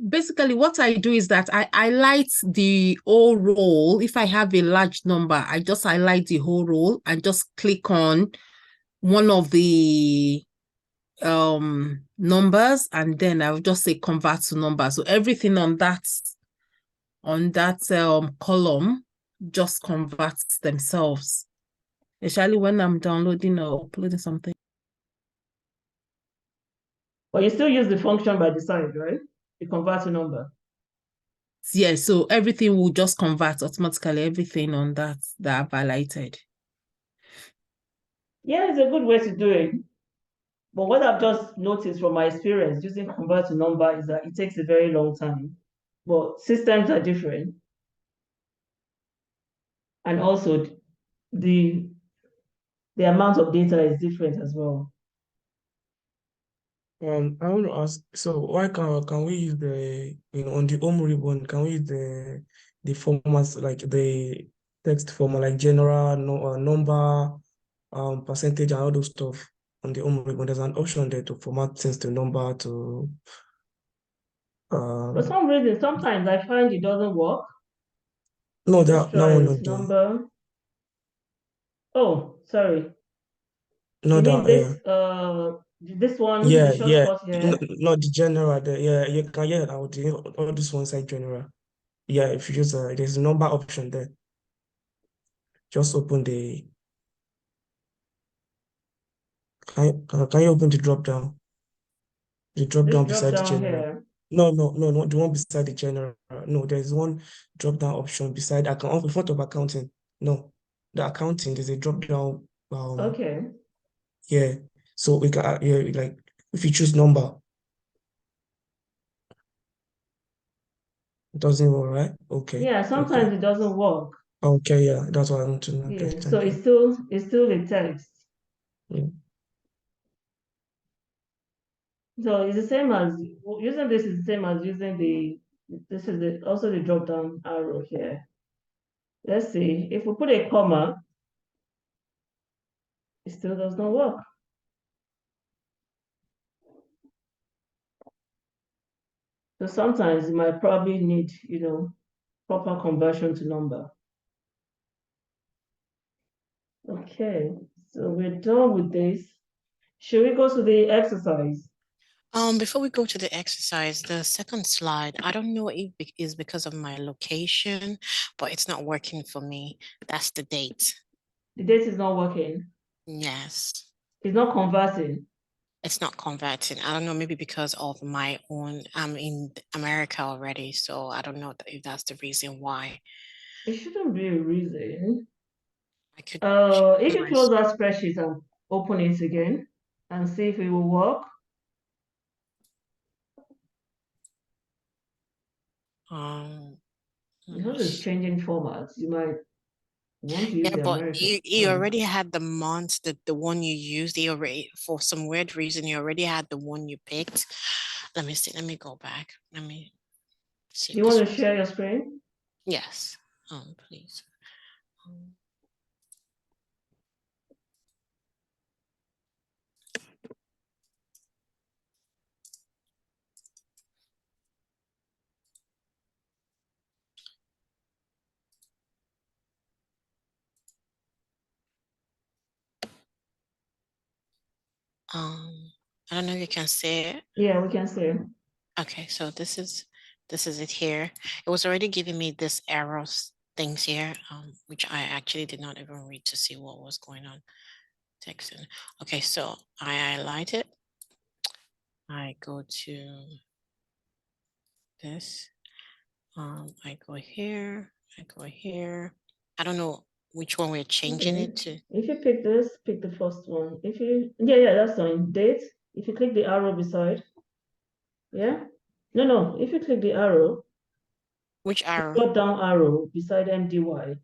Basically, what I do is that I highlight the whole row. If I have a large number, I just highlight the whole row and just click on one of the numbers, and then I'll just say convert to number. So everything on that column just converts themselves, especially when I'm downloading or uploading something. But you still use the function by the side, right? You convert to number. Yeah, so everything will just convert automatically, everything on that I've highlighted. Yeah, it's a good way to do it. But what I've just noticed from my experience using convert to number is that it takes a very long time. But systems are different. And also the amount of data is different as well. I want to ask, so why can we use the, on the home ribbon, can we use the formats like the text format like general, number, percentage and all those stuff on the home ribbon? There's an option there to format things to number to For some reason, sometimes I find it doesn't work. no, that one not number. Oh, sorry. No, you that mean this one, yeah, the shortcut here? not the general. You can all this one side general. Yeah, if you use there's a number option there. Just open the. Can you open the drop down? The drop This down drop beside the down general. here. No, the one beside the general. No, there's one drop down option beside account in front of accounting. No, the accounting, there's a drop down. Okay. Yeah. So we can like if you choose number, it doesn't work, right? Okay. Yeah, sometimes Okay. it doesn't work. Okay, yeah, that's what I want to know. Okay, Yeah, so thank you. it's still a text. Yeah. So it's the same as using this is the same as using also the drop down arrow here. Let's see, if we put a comma, it still does not work. So sometimes you might probably need, proper conversion to number. Okay, so we're done with this. Should we go to the exercise? Before we go to the exercise, the second slide, I don't know if it is because of my location, but it's not working for me. That's the date. The date is not working. Yes. It's not converting. It's not converting. I don't know, maybe because of my own, I'm in America already, so I don't know if that's the reason why. It shouldn't be a reason. I could If you close that spreadsheet and open it again and see if it will work. Because it's changing formats, you might want to use yeah, the but American. you already had the month, the one you used. They already, for some weird reason, you already had the one you picked. Let me see. Let me go back. Let me see. You want to share your screen? Yes. Please. I don't know if you can see it. Yeah, we can see it. Okay, so this is it here. It was already giving me this arrows things here, which I actually did not even read to see what was going on. Text. Okay, so I highlight it. I go to this. I go here. I go here. I don't know which one we're changing it to. If you pick this, pick the first one. If you, yeah, that's fine. Date. If you click the arrow beside, yeah. No. If you click the arrow. Which arrow? Drop down arrow beside MDY.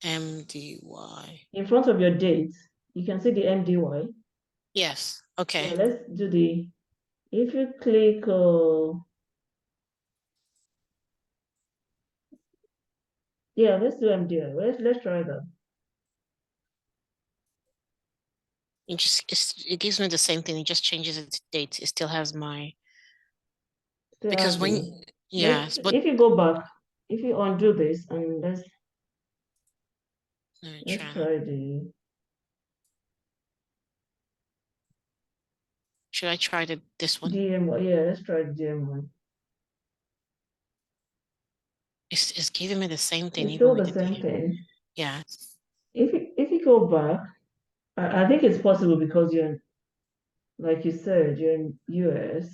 MDY. In front of your date, you can see the MDY. Yes. Okay. Yeah, let's do the. If you click. Yeah, let's do MDY. Let's try that. It gives me the same thing. It just changes its date. It still has my. Because when yes, but if you go back, if you undo this and let's try the. Should I try this one? DMY, yeah, let's try the DMY. It's giving me the same thing. It's still the same thing. Yeah. If you go back, I think it's possible because you're, like you said, you're in US.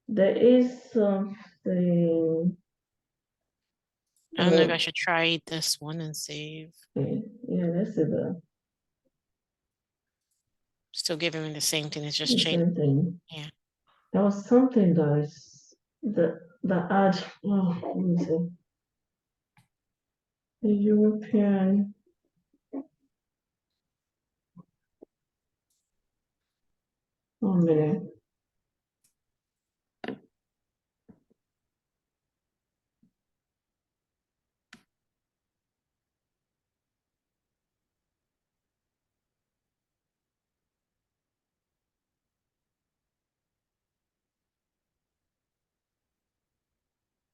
There is something. I don't know if I should try this one and save. Yeah, let's see that. Still giving me the same thing. It's just The changed. same thing. Yeah. There was something, guys, that ad. Oh, let me see. The European. One minute.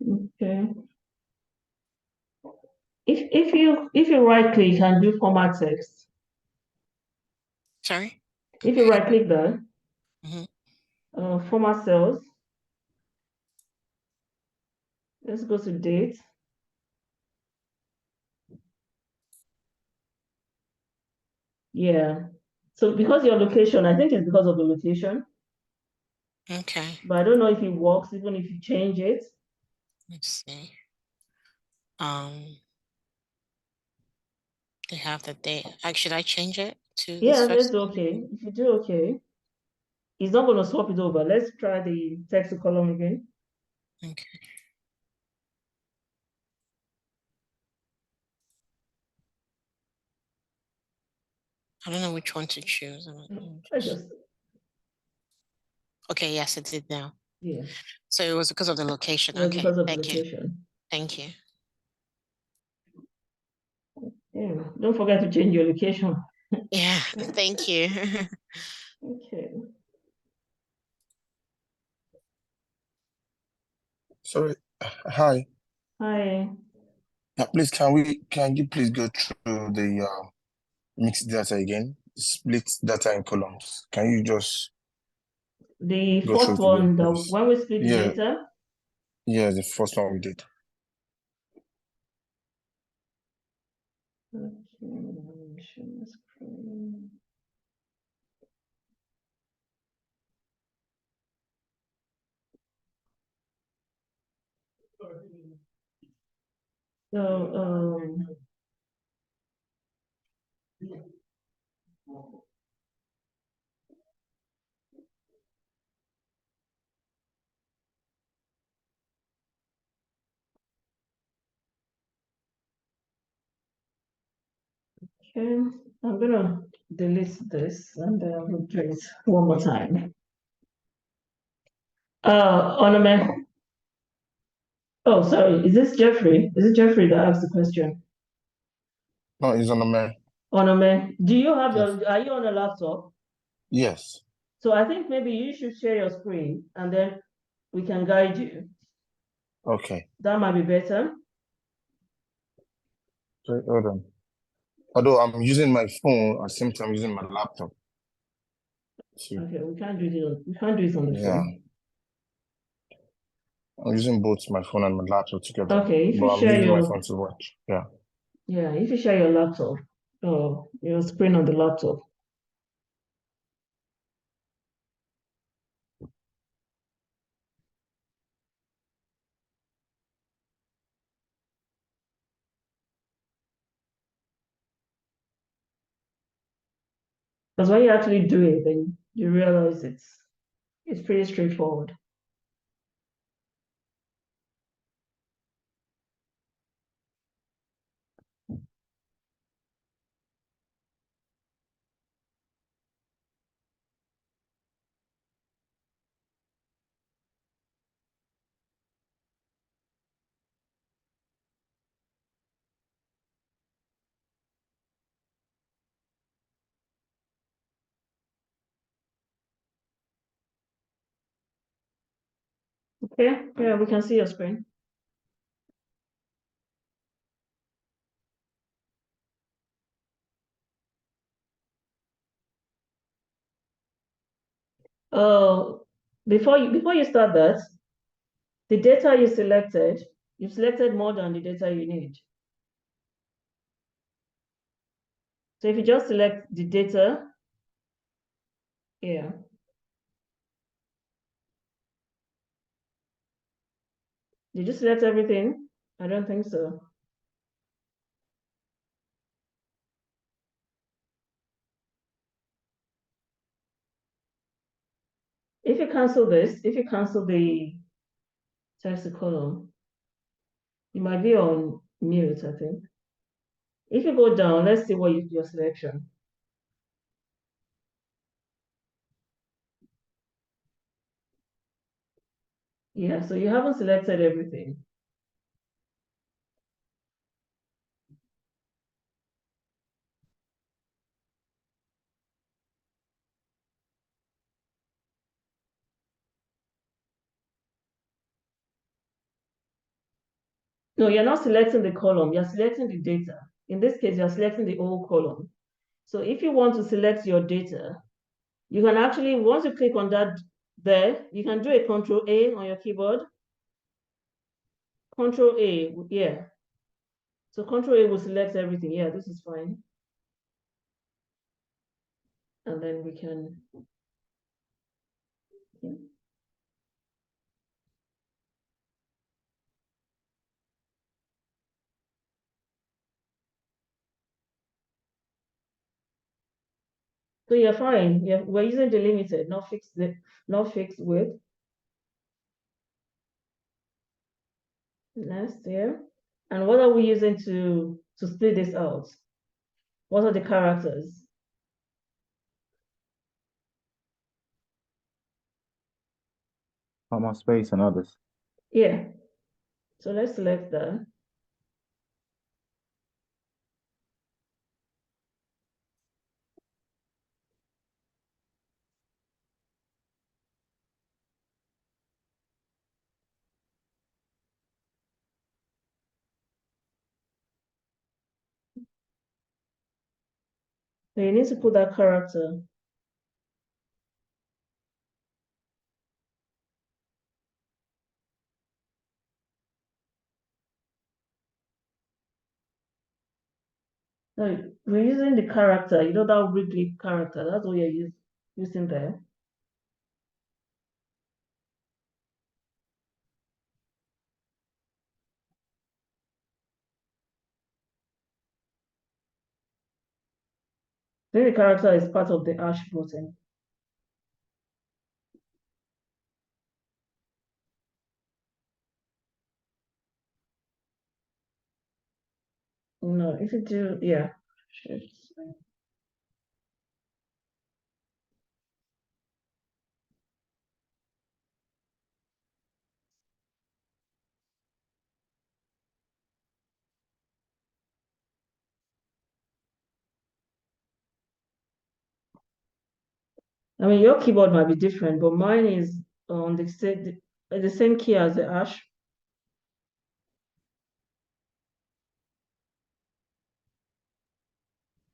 Okay. If you right click and do format text. Sorry? If you right click that, Mm-hmm. Format cells. Let's go to date. Yeah. So because your location, I think it's because of the location, Okay, but I don't know if it works even if you change it. let's see. They have the date. Should I change it to this Yeah, first? that's okay. If you do okay, it's not going to swap it over. Let's try the text to column again. Okay. I don't know which one to choose. I just, Okay, yes, it did now. yeah, So it was because of the location. it was Okay, because of the thank you. location. Thank you. Yeah, don't forget to change your location. Yeah, thank you. Okay. Sorry. Hi. Hi. Please, can you please go through the mixed data again? Split data in columns. Can you just The go through first it again, one, please? when we split the Yeah, data, yeah, the first one we did. okay, let me share my screen. So, okay, I'm gonna delete this and we'll do it one more time. Onome. Oh, sorry, is this Jeffrey? Is it Jeffrey that asked the question? No, it's on the mail. Onome, do you have Yes. are you on a laptop? Yes. So I think maybe you should share your screen and then we can guide you. Okay. That might be better. So, hold on. Although I'm using my phone, at the same time using my laptop. See. Okay, we can't do it on the Yeah. phone. I'm using both my phone and my laptop together. Okay, if But you I'm share using my your phone to watch. Yeah. yeah, if you share your laptop, your screen on the laptop. Because when you actually do it, then you realize it's pretty straightforward. Okay, yeah, we can see your screen. Before you start that, the data you've selected more than the data you need. So if you just select the data, yeah. Did you select everything? I don't think so. If you cancel the text column, you might be on mute, I think. If you go down, let's see your selection. Yeah, so you haven't selected everything. No, you're not selecting the column, you're selecting the data. In this case, you're selecting the whole column. So if you want to select your data, you can actually, once you click on that there, you can do a Control A on your keyboard. Control A, yeah. So Control A will select everything. Yeah, this is fine. And then we can, yeah. So you're fine. Yeah, we're using delimited, not fixed width. Next, yeah. And what are we using to split this out? What are the characters? Comma space and others. Yeah. So let's select that. So you need to put that character. So we're using the character, you know, that Wrigley character, that's what you're using there. Then the character is part of the hash button. No, if you do, yeah. Sure. I mean, your keyboard might be different, but mine is on the same key as the hash.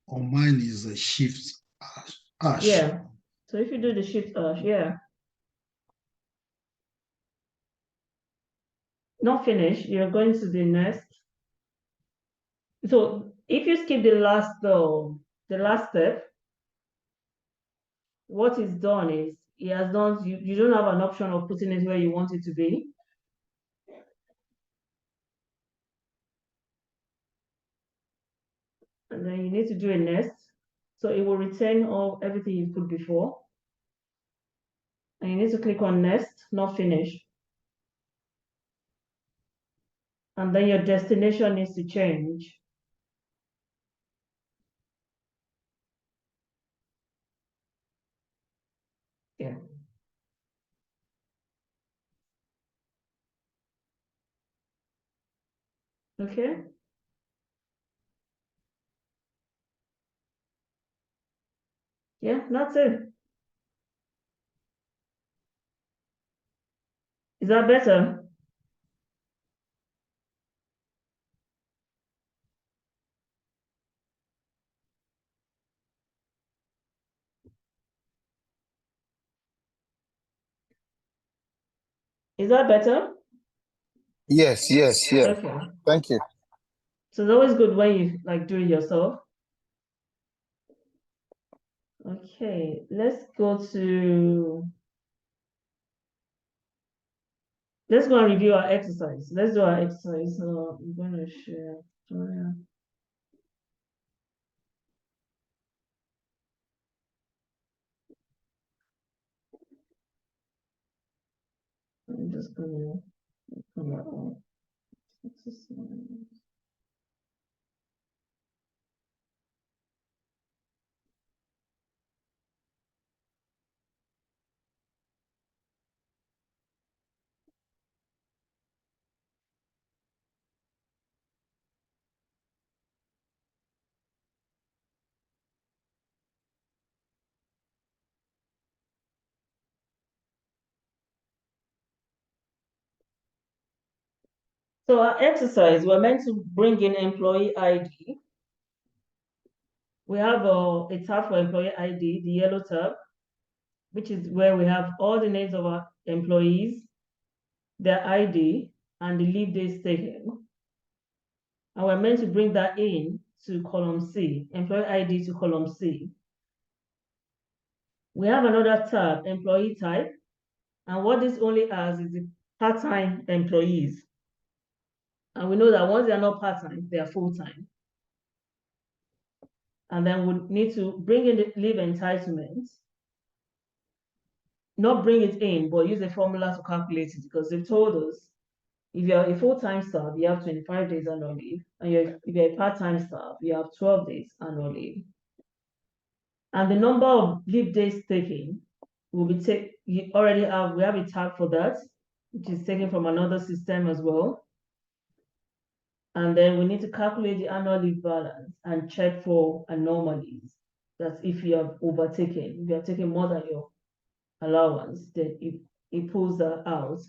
On mine is a shift hash. Yeah. So if you do the shift hash, yeah. Not finish, you're going to the next. So if you skip the last step, what is done is it has done, you don't have an option of putting it where you want it to be. And then you need to do a nest. So it will return everything you put before. And you need to click on nest, not finish. And then your destination needs to change. Yeah. Okay. Yeah, that's it. Is that better? Is that better? Yes, yes, yeah. Okay. Thank you. So it's always good when you like do it yourself. Okay, let's go and review our exercise. Let's do our exercise. So I'm going to share. I'm just going to come out. So our exercise, we're meant to bring in employee ID. We have a tab for employee ID, the yellow tab, which is where we have all the names of our employees, their ID, and the leave days taken. And we're meant to bring that in to column C, employee ID to column C. We have another tab, employee type. And what this only has is the part-time employees. And we know that once they are not part-time, they are full-time. And then we need to bring in the leave entitlements. Not bring it in, but use a formula to calculate it, because they've told us if you're a full-time staff, you have 25 days annual leave. And if you're a part-time staff, you have 12 days annual leave. And the number of leave days taken will be we have a tab for that, which is taken from another system as well. And then we need to calculate the annual leave balance and check for anomalies. That's if you have overtaken, if you have taken more than your allowance, then it pulls that out.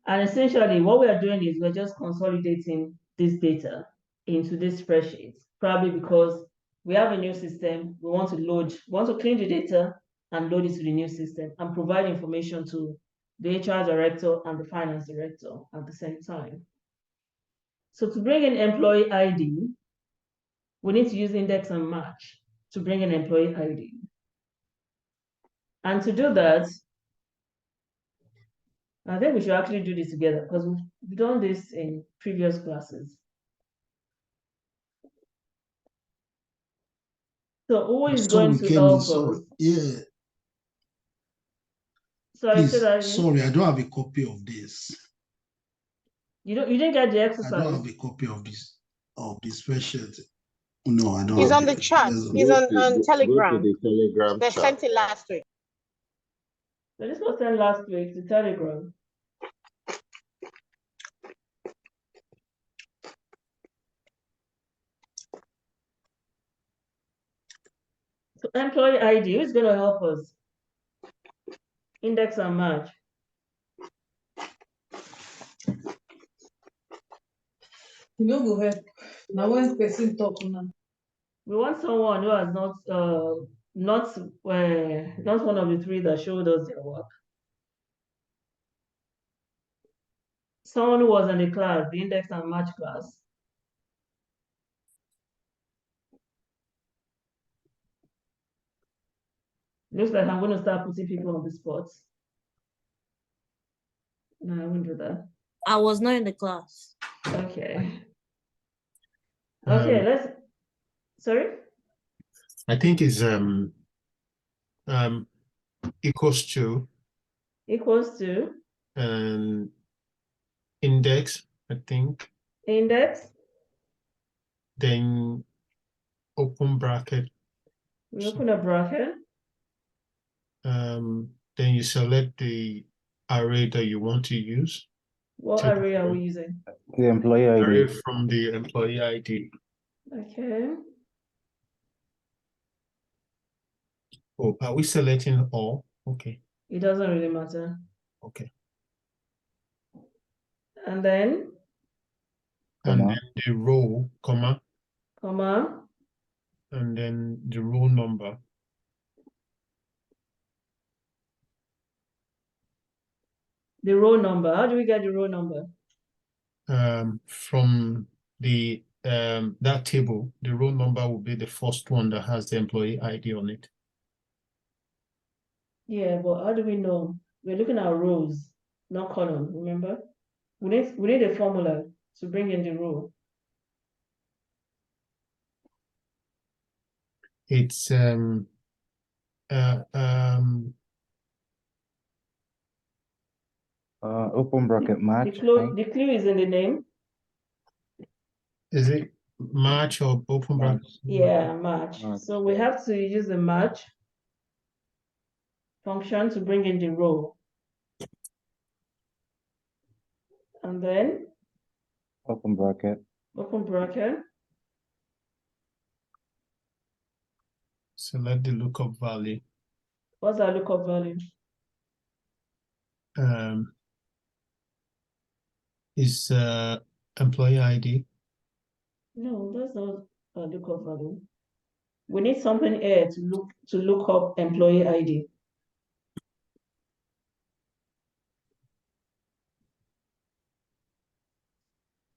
And essentially what we are doing is we're just consolidating this data into this spreadsheet, probably because we have a new system. We want to clean the data and load it to the new system and provide information to the HR director and the finance director at the same time. So to bring in employee ID, we need to use index and match to bring in employee ID. And to do that, I think we should actually do this together because we've done this in previous classes. So who is going to help us? Yeah. Sorry, Please, sorry, I don't have a copy of this. You didn't get the I exercise. don't have a copy of this spreadsheet. No, I don't. He's have on the chat. He's on Telegram. Go to the Telegram They chat. sent it last week. So this was sent last week to Telegram. So employee ID, who's going to help us? Index and match. You know, go ahead. Now when person talk now. We want someone who has not one of the three that showed us their work. Someone who was in the class, the index and match class. Looks like I'm going to start putting people on the spot. No, I won't do that. I was not in the class. Okay. Okay, sorry? I think it's equals to and index, I think. Index. Then open bracket. We open a bracket. Then you select the array that you want to use. What array are we using? The employee ID. Array from the employee ID. Okay. Oh, are we selecting all? Okay. It doesn't really matter. Okay. And then? And then the row, comma. Comma. And then the row number. The row number. How do we get the row number? From the that table, the row number will be the first one that has the employee ID on it. Yeah, but how do we know? We're looking at rows, not column, remember? We need a formula to bring in the row. It's open bracket match. The clue is in the name. Is it match or open bracket? Yeah, match. So we have to use the match function to bring in the row. And then open bracket. Open bracket. Select the lookup value. What's our lookup value? Is employee ID. No, that's not a lookup value. We need something here to look up employee ID.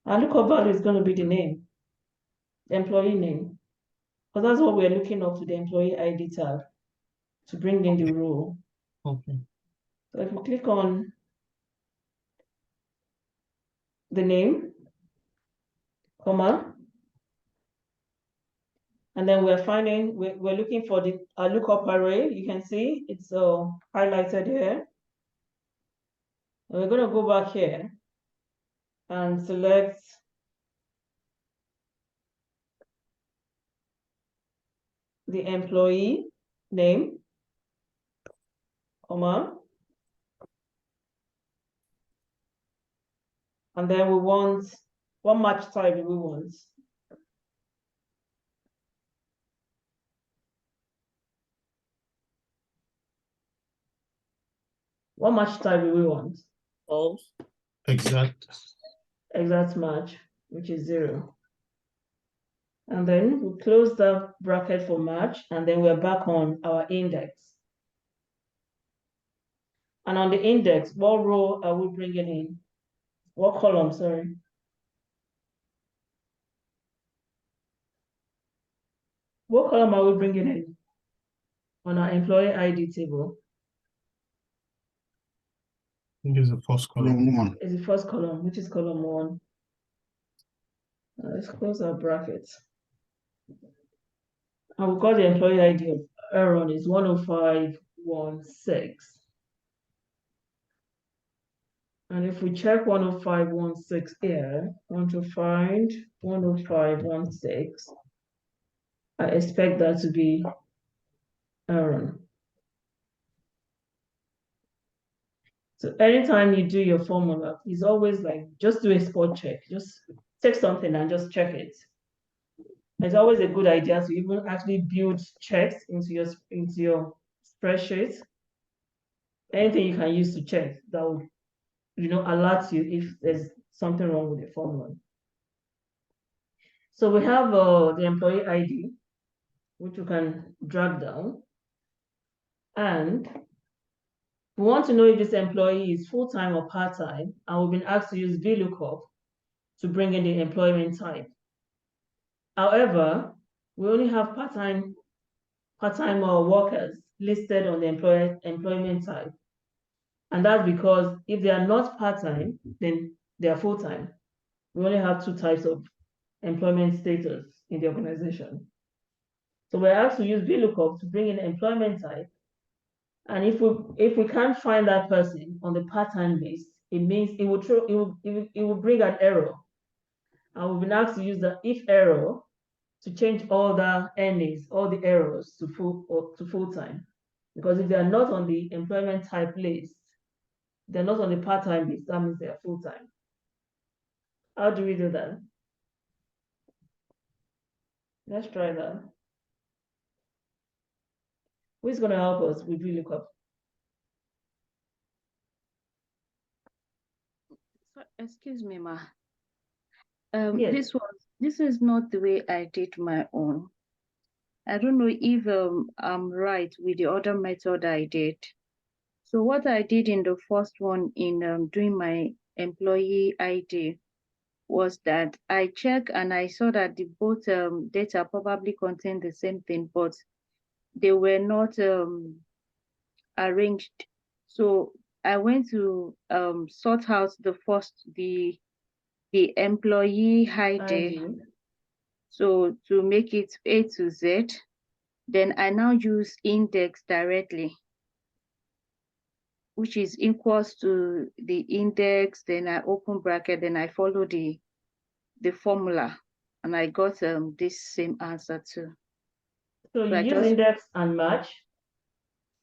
Our lookup value is going to be the name, the employee name, because that's what we're looking up to the employee ID tab to bring in the role. Okay. So if we click on the name, comma, and then we're looking for the lookup array. You can see it's highlighted here. And we're going to go back here and select the employee name, comma, and then we want what match type do we want? What match type do we want? False. Exact. Exact match, which is 0. And then we close the bracket for match, and then we're back on our index. And on the index, what row are we bringing in? What column, sorry? What column are we bringing in on our employee ID table? I think it's the first column. Column 1. Is the first column, which is column 1. Let's close our brackets. And we've got the employee ID of Aaron is 10516. And if we check 10516 here, want to find 10516, I expect that to be Aaron. So anytime you do your formula, it's always like, just do a spot check. Just take something and just check it. It's always a good idea to even actually build checks into your spreadsheet. Anything you can use to check that will, alert you if there's something wrong with the formula. So we have the employee ID, which you can drag down. And we want to know if this employee is full-time or part-time, and we've been asked to use VLOOKUP to bring in the employment type. However, we only have part-time workers listed on the employment type. And that's because if they are not part-time, then they are full-time. We only have 2 types of employment status in the organization. So we're asked to use VLOOKUP to bring in employment type. And if we can't find that person on the part-time list, it means it will bring an error. And we've been asked to use the if error to change all the endings, all the errors to full-time. Because if they are not on the employment type list, they're not on the part-time list, that means they are full-time. How do we do that? Let's try that. Who's going to help us with VLOOKUP? Excuse me, ma. Yes. This is not the way I did my own. I don't know if I'm right with the other method I did. So what I did in the first one in doing my employee ID was that I checked and I saw that the both data probably contain the same thing, but they were not arranged. So I went to sort out the employee ID. So to make it A to Z, then I now use index directly, which is equals to the index, then I open bracket, then I follow the formula, and I got this same answer too. So you use index and match?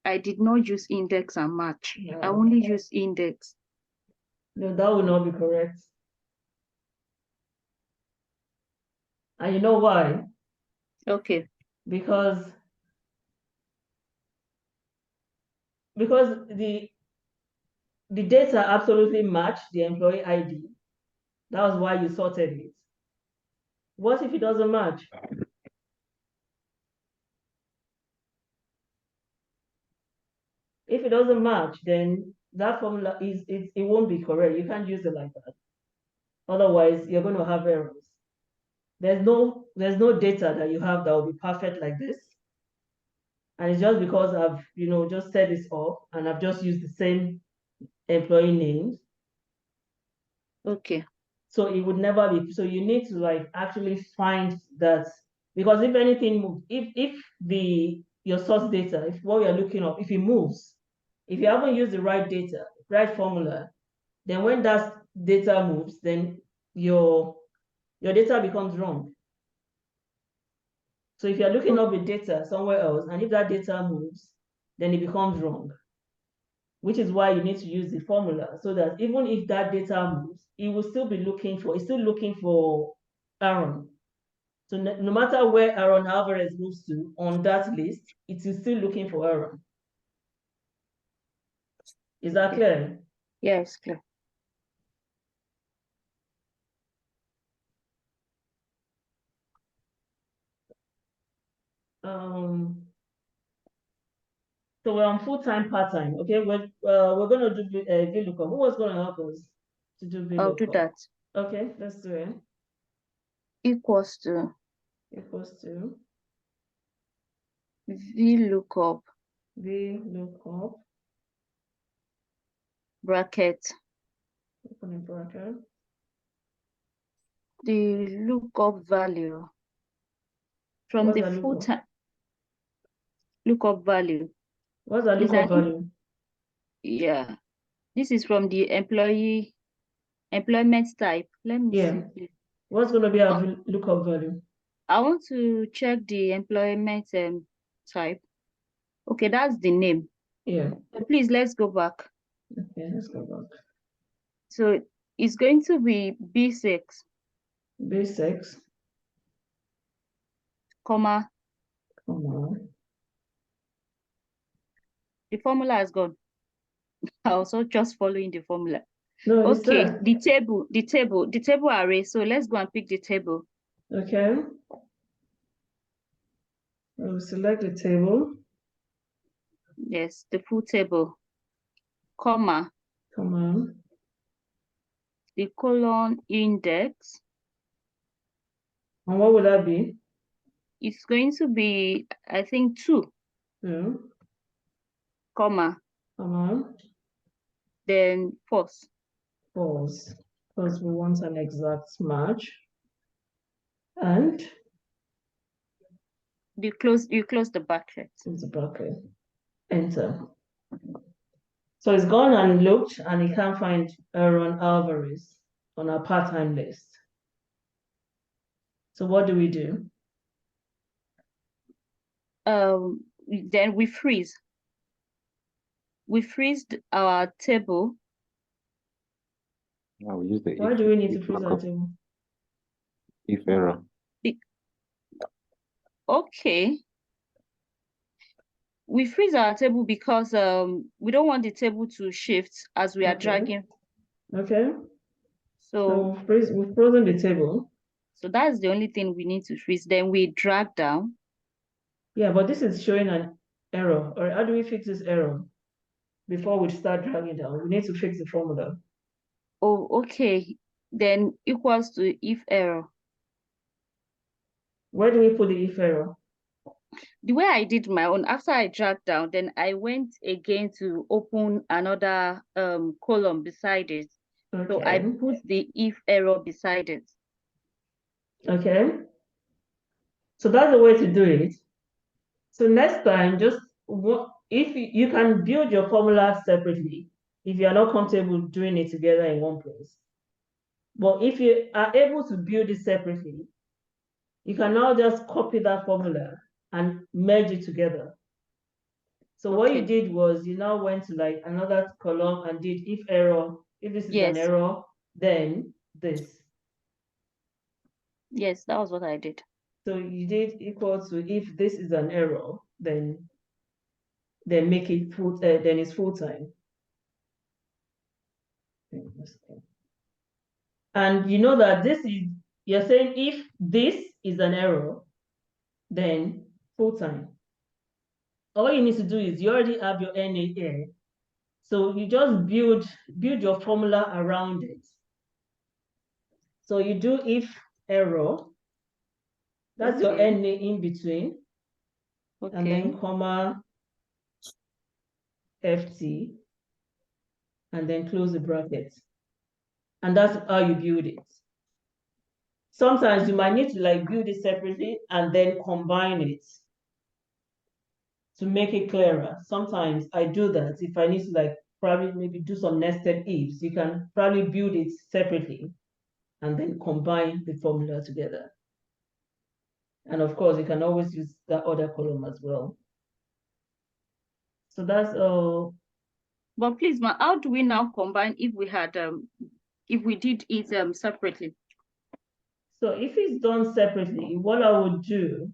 I did not use index and match. No. I only use index. No, that will not be correct. And you know why? Okay. Because the data absolutely match the employee ID. That was why you sorted it. What if it doesn't match? If it doesn't match, then that formula it won't be correct. You can't use it like that. Otherwise, you're going to have errors. There's no data that you have that will be perfect like this. And it's just because I've, just set this up and I've just used the same employee names. Okay. So it would never be, so you need to like actually find that, because if anything moves, if your source data, if what you're looking up, if it moves, if you haven't used the right data, right formula, then when that data moves, then your data becomes wrong. So if you're looking up the data somewhere else, and if that data moves, then it becomes wrong, which is why you need to use the formula, so that even if that data moves, it will still be looking for Aaron. So no matter where Aaron Alvarez moves to on that list, it is still looking for Aaron. Is that clear? Yes, clear. So we're on full-time, part-time. Okay, we're gonna do VLOOKUP. Who was gonna help us to do VLOOKUp? I'll do that. Okay, let's do it. Equals to VLOOKUP bracket. Open a bracket. The lookup value from What's the the full-time lookup value. What's the Is lookup an- value? Yeah, this is from the employment type. Let me Yeah. see, please. What's gonna be our lookup value? I want to check the employment type. Okay, that's the name. Yeah. So please, let's go back. Okay, let's go back. So it's going to be B6, B6, comma. comma. The formula has gone. I also just following the formula. No, it's Okay, there. the table array. So let's go and pick the table. Okay. We'll select the table, Yes, the full table, comma, comma. the colon index. And what will that be? It's going to be, I think, 2, Yeah. comma, Comma. then false. False. Because we want an exact match. And You close the bracket. close the bracket. Enter. So it's gone and looked, and he can't find Aaron Alvarez on our part-time list. So what do we do? Then we freeze. We freeze our table. Now we use the Why do we need to freeze our table? if error. Okay. We freeze our table because we don't want the table to shift as we are dragging. Okay. So we've frozen the table. So that's the only thing we need to freeze. Then we drag down. Yeah, but this is showing an error. Or how do we fix this error before we start dragging down? We need to fix the formula. Oh, okay. Then equals to if error. Where do we put the if error? The way I did my own, after I dragged down, then I went again to open another column beside it. Okay. So I put the if error beside it. Okay. So that's the way to do it. So next time, if you can build your formula separately, if you are not comfortable doing it together in one place. But if you are able to build it separately, you can now just copy that formula and merge it together. So what you did was you now went to like another column and did if error. If this is an error, then this. Yes, that was what I did. So you did equal to if this is an error, then make it full. Then it's full time. And you know that you're saying if this is an error, then full time. All you need to do is you already have your NA here. So you just build your formula around it. So you do if error. That's your Okay. ending in between. And then Okay. comma FT. And then close the bracket. And that's how you build it. Sometimes you might need to like build it separately and then combine it to make it clearer. Sometimes I do that if I need to like probably maybe do some nested ifs. You can probably build it separately and then combine the formula together. And of course, you can always use that other column as well. So that's all. But please, ma, how do we now combine if we had if we did it separately? So if it's done separately, what I would do,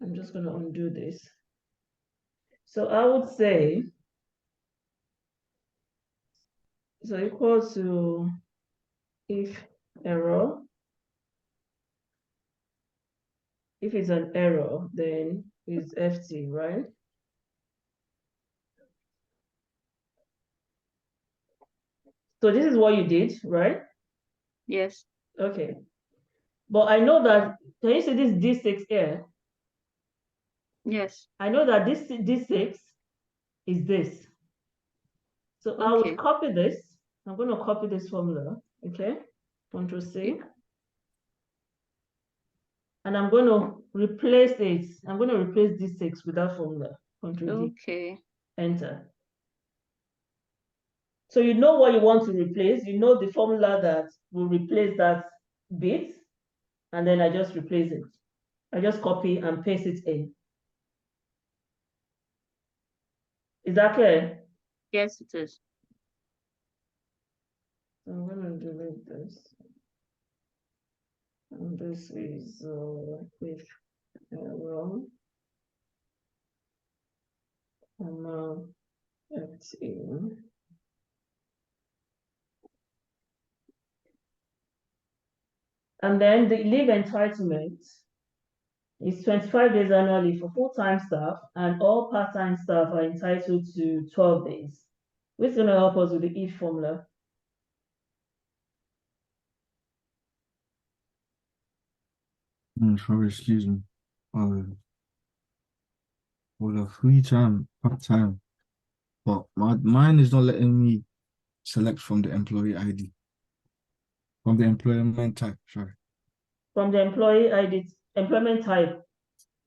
I'm just going to undo this. So I would say, so equal to if error. If it's an error, then it's FT, right? So this is what you did, right? Yes. Okay. But I know that, can you see this D6 here? Yes. I know that this D6 is this. So I Okay. would copy this. I'm going to copy this formula, okay? Control C. And I'm going to replace it. I'm going to replace D6 with that formula. Control D. Okay. Enter. So you know what you want to replace. You know the formula that will replace that bit. And then I just replace it. I just copy and paste it in. Is that clear? Yes, it is. So I'm going to delete this. And this is with error. FT. And then the leave entitlement is 25 days annually for full-time staff, and all part-time staff are entitled to 12 days. Which is going to help us with the if formula. Sorry, excuse me. For the free time, part time, but mine is not letting me select from the employee ID. From the employment type, sorry. From the employee ID, employment type.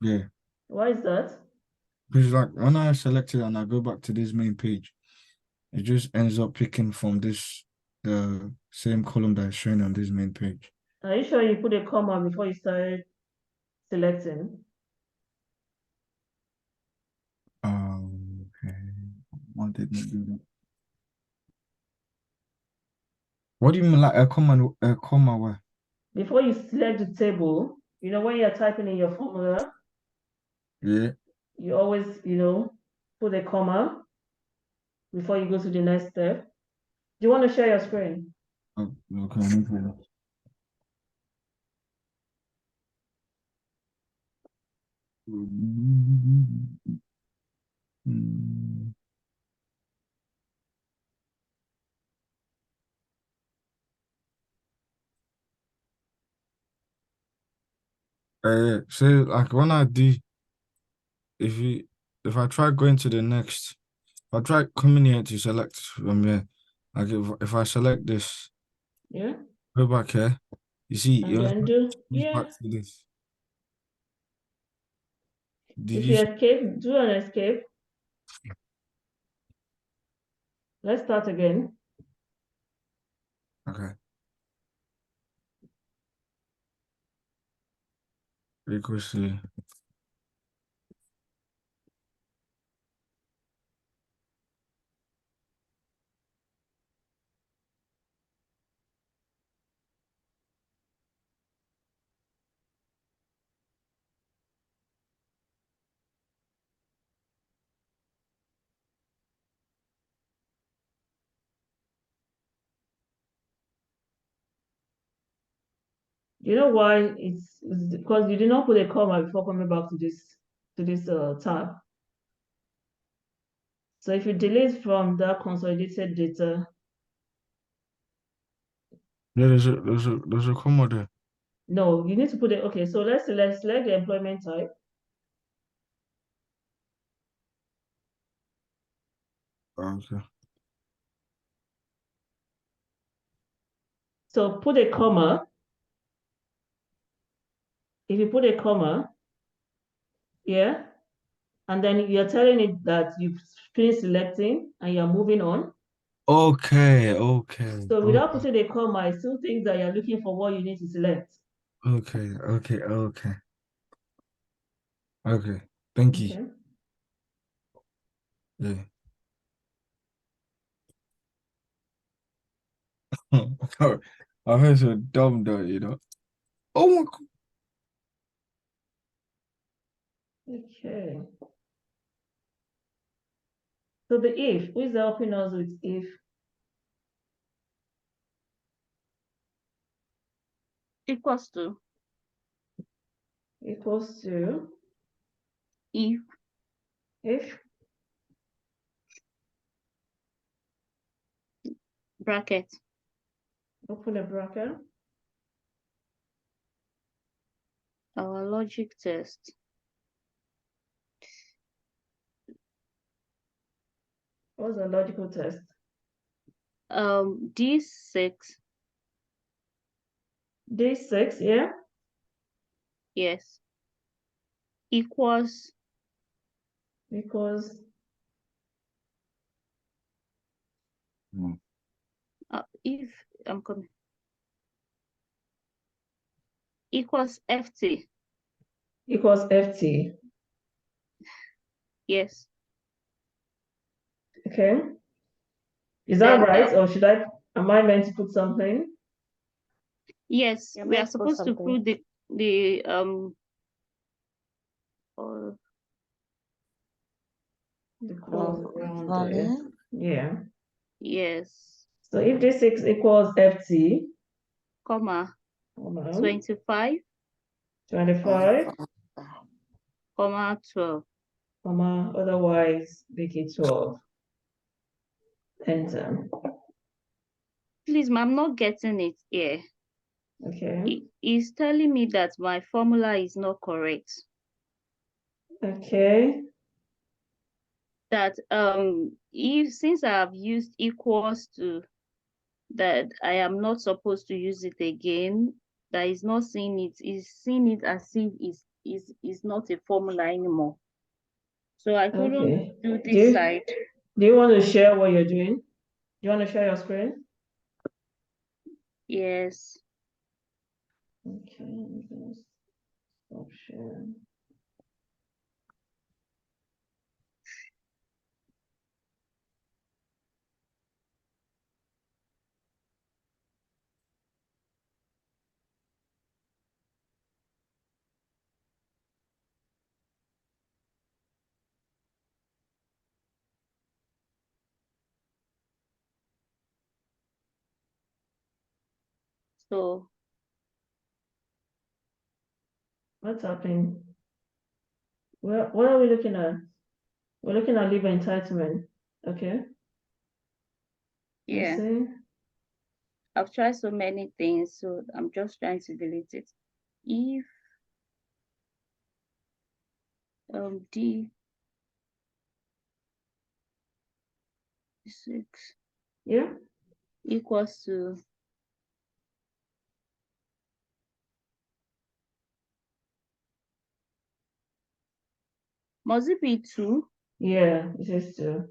Yeah. Why is that? Because like when I select it and I go back to this main page, it just ends up picking from the same column that is shown on this main page. Are you sure you put a comma before you started selecting? Okay. Why didn't it do that? What do you mean like a comma where? Before you select the table, you know, when you're typing in your formula, Yeah. you always, you know, put a comma before you go to the next step. Do you want to share your screen? Oh, okay, no problem. So like when I do, if I try going to the next, if I try coming here to select from here, like if I select this, Yeah. go back here, you see, And then do, yeah. back to this. Did If you you see? escape, do an escape. Let's start again. Okay. Frequency. You know why? It's because you did not put a comma before coming back to this tab. So if you delete from that consolidated data, Yeah, there's a comma there. No, you need to put it. Okay, so let's select the employment type. Okay. So put a comma. If you put a comma, yeah, and then you're telling it that you've finished selecting and you're moving on. Okay. So without putting a comma, it still thinks that you're looking for what you need to select. Okay. Thank you. Okay. Yeah. I heard so dumb though, you know. Oh my God. Okay. So the if, who is helping us with if? Equals to Equals to if bracket open a bracket. our logic test. What's the logical test? D6. D6, yeah? Yes. Equals if I'm coming. Equals FT. Equals FT. Yes. Okay. Is that right? Or am I meant to put something? Yes, You're we are meant to put supposed to something. put the clause around it. Yeah. yes, So if D6 equals FT, comma 25, 25, comma 12. comma, otherwise make it 12. Enter. Please, ma'am, I'm not getting it here. Okay. It's telling me that my formula is not correct. Okay. That since I have used equals to, that I am not supposed to use it again. That is not seeing it, is seeing it as if is not a formula anymore. So I couldn't Okay. do this side. Do you want to share what you're doing? Do you want to share your screen? Yes. Okay, I'm gonna stop sharing. So What's happening? What are we looking at? We're looking at leave entitlement. Okay. yeah, See? I've tried so many things, so I'm just trying to delete it. If D6 Yeah. equals to must it be 2? Yeah, it is 2.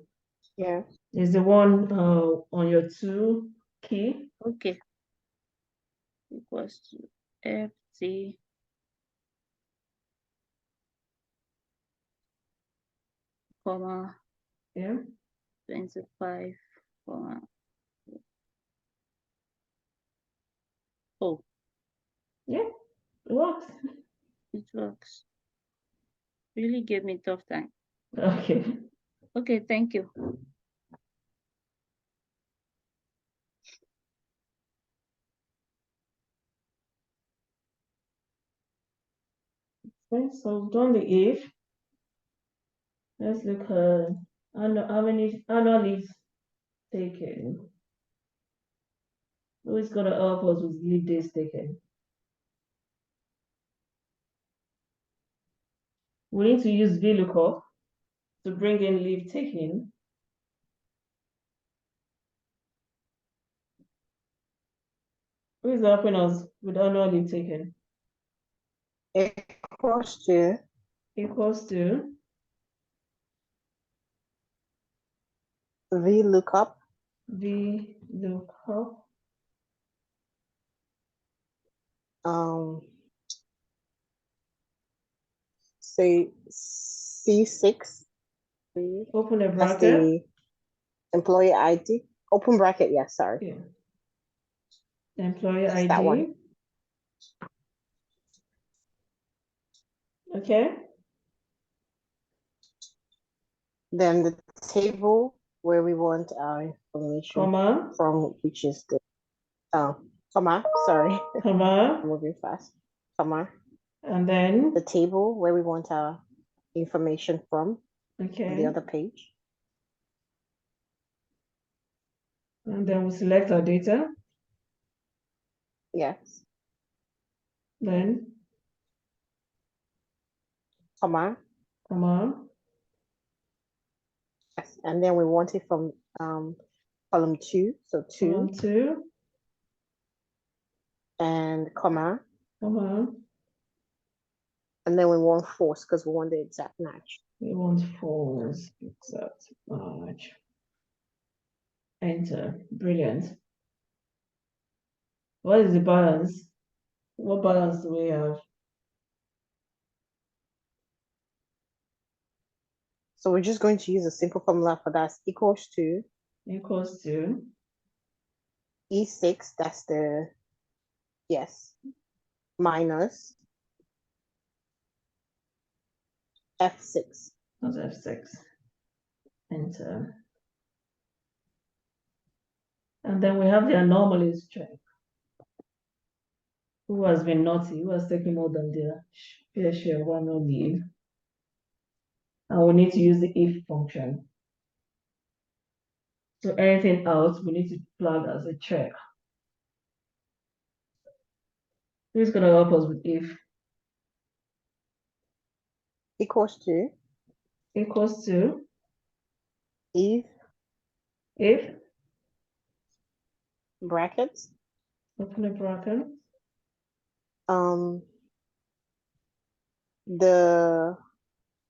Yeah. Is the one on your 2 key. Okay. Equals to FT comma Yeah. 25 comma. Oh, Yeah, it works. it works. Really gave me tough time. Okay. Okay, thank you. Okay, so we've done the if. Let's look at how many annual leaves taken. Who is gonna help us with leave days taken? We need to use VLOOKUP to bring in leave taken. Who is helping us with annual leave taken? Equals to VLOOKUP. Say C6. Open a That's bracket. the employee ID. Open bracket, yes, sorry. Yeah. Employee That's ID. that one. Okay. Then the table where we want our information from, which is the comma, sorry. Comma. Moving fast. Comma. And then the table where we want our information from. Okay. The other page. And then we select our data. Yes. Then comma. Yes. And then we want it from column 2. So 2. Column 2. And comma. And then we want false because we want the exact match. We want false exact match. Enter. Brilliant. What is the balance? What balance do we have? So we're just going to use a simple formula for that. Equals to E6, that's the, yes, minus F6. That's F6. Enter. And then we have the anomalies check. Who has been naughty? Who has taken more than their fair share of annual leave? And we need to use the if function. So anything else, we need to flag as a check. Who's going to help us with if? Equals to if brackets. Open a bracket. The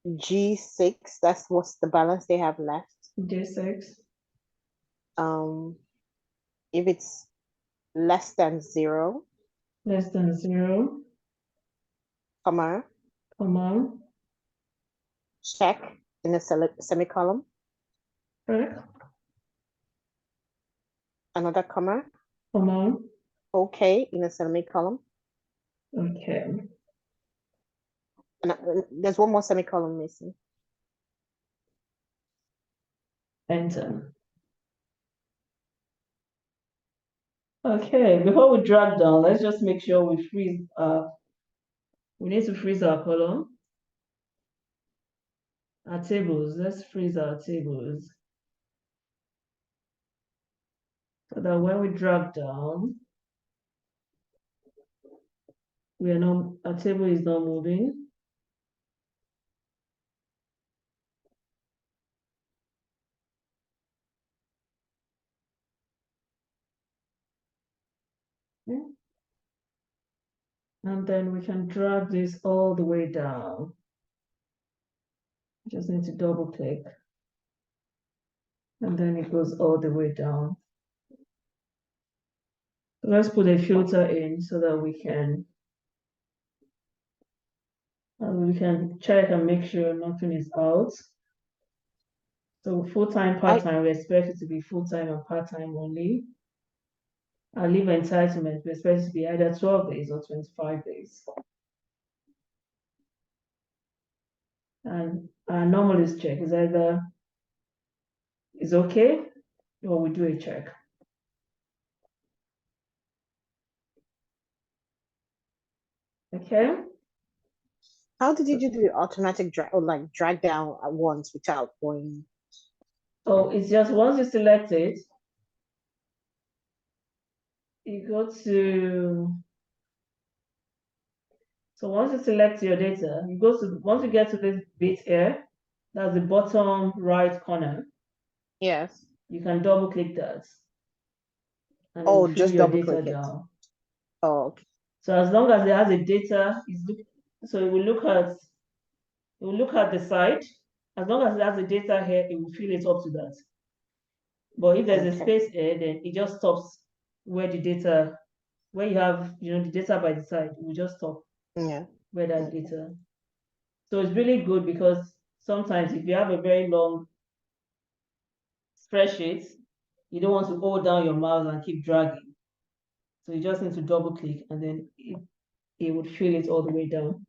G6, that's what's the balance they have left. G6. If it's less than 0. Less than 0. Comma. Check in a semicolon. Correct. Another comma. Okay in a semicolon. Okay. And there's one more semicolon missing. Enter. Okay, before we drag down, let's just make sure we freeze we need to freeze our column. Our tables, let's freeze our tables. So that when we drag down, our table is not moving. Okay. And then we can drag this all the way down. Just need to double click. And then it goes all the way down. So let's put a filter in so that we can check and make sure nothing is out. So full-time, part-time, we expect it to be full-time and part-time only. Our leave entitlement, we expect it to be either 12 days or 25 days. And our anomalous check is either is okay or we do a check. Okay. How did you do the automatic drag or like drag down at once without going? Oh, it's just once you select it, you go to, so once you select your data, you go to, once you get to this bit here, that's the bottom right corner. Yes. You can double click that. And Oh, it will fill just your double data click it. down. Oh, okay. So as long as it has a data, so it will look at the side. As long as it has the data here, it will fill it up to that. But if there's a space here, then it just stops where the data, where you have, the data by the side, it will just stop where that data. So it's really good because sometimes if you have a very long spreadsheet, you don't want to hold down your mouse and keep dragging. So you just need to double click and then it would fill it all the way down.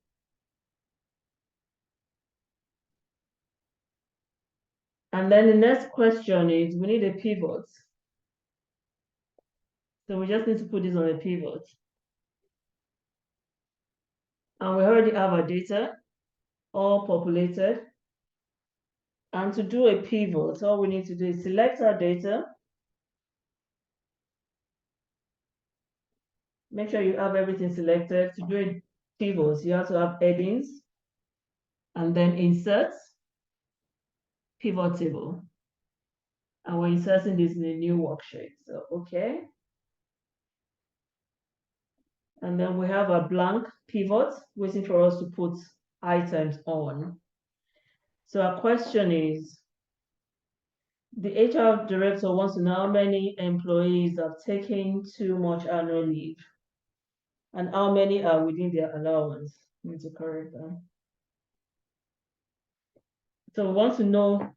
And then the next question is, we need a pivot. So we just need to put this on a pivot. And we already have our data all populated. And to do a pivot, all we need to do is select our data. Make sure you have everything selected. To do a pivot, you have to have headings and then insert pivot table. And we're inserting this in a new worksheet. So, okay. And then we have a blank pivot waiting for us to put items on. So our question is, the HR director wants to know how many employees have taken too much annual leave and how many are within their allowance. I need to correct that. So we want to know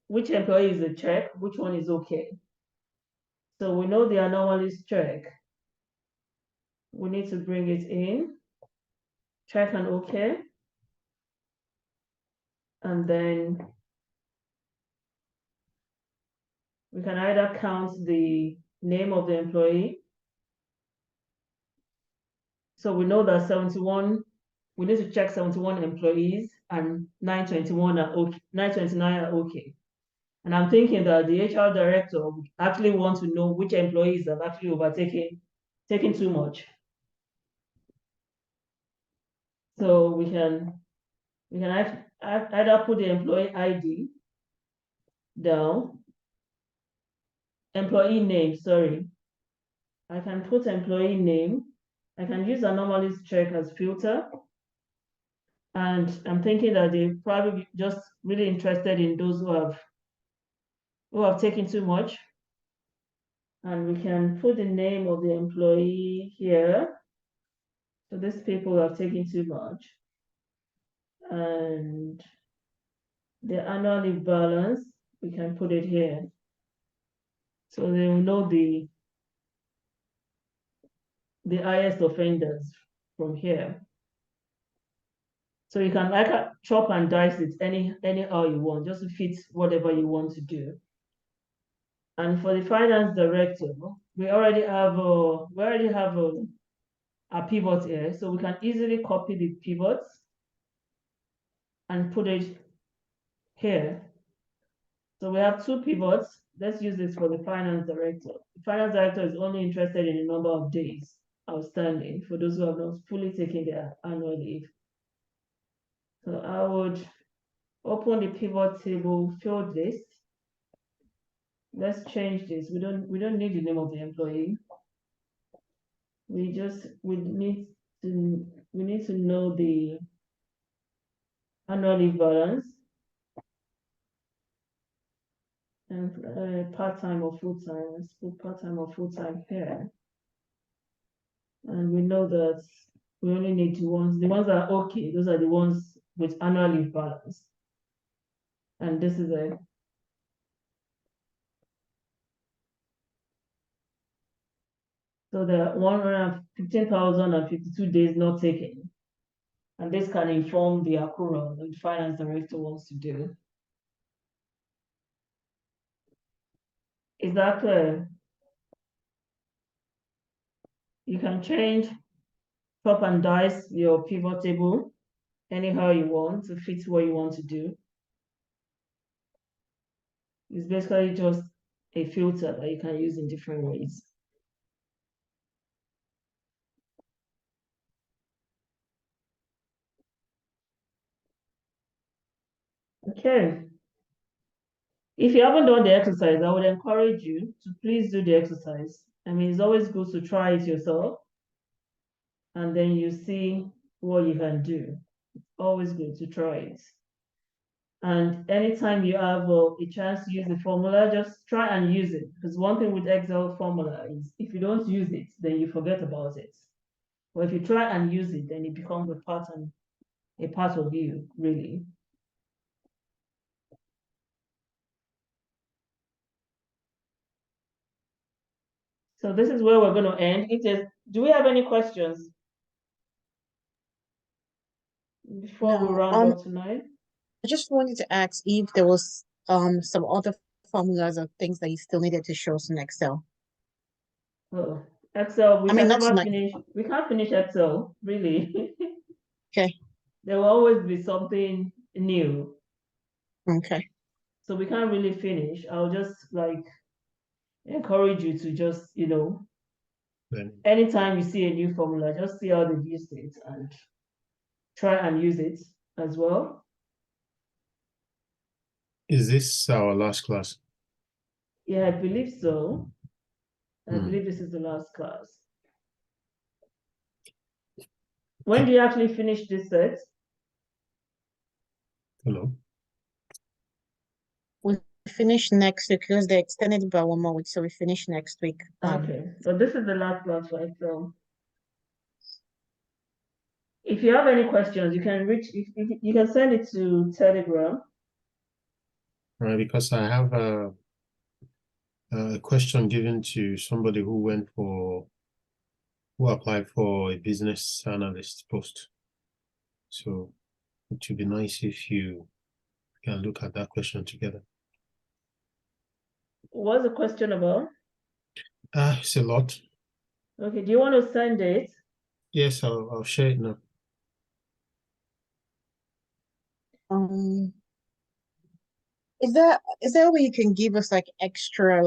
which employee is a check, which one is okay. So we know the anomalous check. We need to bring it in, check and okay. And then we can either count the name of the employee. So we know that 71, we need to check 71 employees and 921 are okay, 929 are okay. And I'm thinking that the HR director would actually want to know which employees have actually taken too much. So we can either put the employee ID down, employee name, sorry. I can put employee name. I can use anomalous check as filter. And I'm thinking that they probably just really interested in those who have taken too much. And we can put the name of the employee here. So these people have taken too much. And the annual leave balance, we can put it here. So they will know the highest offenders from here. So you can like chop and dice it anyhow you want, just to fit whatever you want to do. And for the finance director, we already have a pivot here, so we can easily copy the pivots and put it here. So we have two pivots. Let's use this for the finance director. The finance director is only interested in the number of days outstanding for those who have not fully taken their annual leave. So I would open the pivot table field list. Let's change this. We don't need the name of the employee. We need to know the annual leave balance and part-time or full-time. Let's put part-time or full-time here. And we know that we only need the ones that are okay. Those are the ones with annual leave balance. And this is a so there are 115,052 days not taken. And this can inform the accrual that the finance director wants to do. Is that clear? You can change, chop and dice your pivot table anyhow you want to fit what you want to do. It's basically just a filter that you can use in different ways. Okay. If you haven't done the exercise, I would encourage you to please do the exercise. I mean, it's always good to try it yourself, and then you see what you can do. It's always good to try it. And anytime you have a chance to use the formula, just try and use it. Because one thing with Excel formula is if you don't use it, then you forget about it. But if you try and use it, then it becomes a part of you, really. So this is where we're going to end. Do we have any questions before we No, round up tonight? I just wanted to ask if there was some other formulas or things that you still needed to show us in Excel. Oh, Excel, we I mean, can not never tonight. finish. We can't finish Excel, really. Okay. There will always be something new. Okay. So we can't really finish. I'll just like encourage you to just, anytime you see a new formula, just see how they've used it and try and use it as well. Is this our last class? Yeah, I believe so. I Hmm. believe this is the last class. When do you actually finish this set? Hello. We finish next week because they extended it by 1 more week, so we finish next week. Okay, so this is the last class for Excel. If you have any questions, you can you can send it to Telegram. Right, because I have a question given to somebody who applied for a business analyst post. So it would be nice if you can look at that question together. What's the question about? It's a lot. Okay, do you want to send it? Yes, I'll share it now. Is there a way you can give us like extra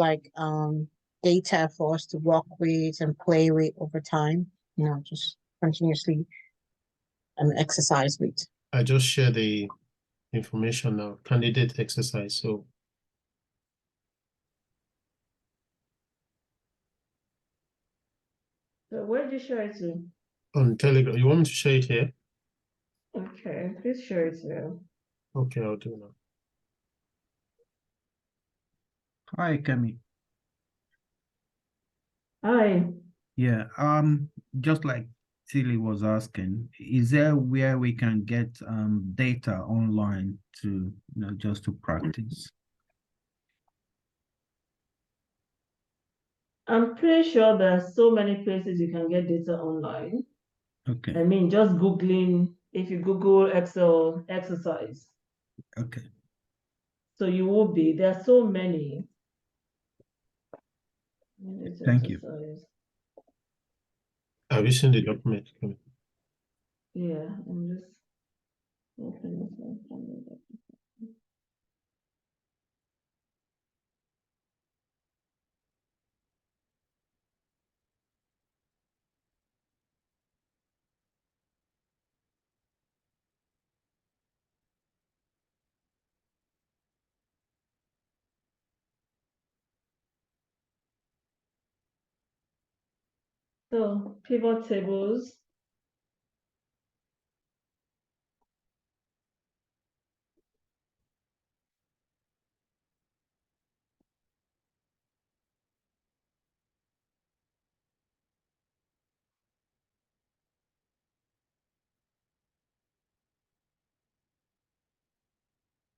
data for us to work with and play with over time? Just continuously exercise with. I just share the information now, candidate exercise. So Where did you share it to? on Telegram, you want me to share it here? Okay, please share it here. Okay, I'll do now. Hi, Kemi. Hi. Yeah, just like Tilly was asking, is there where we can get data online to just to practice? I'm pretty sure there are so many places you can get data online. Okay. I mean, just Googling, if you Google Excel exercise. Okay. So you will be, there are so many. Thank you. Have you seen the document? Yeah, I'm just opening this. So pivot tables.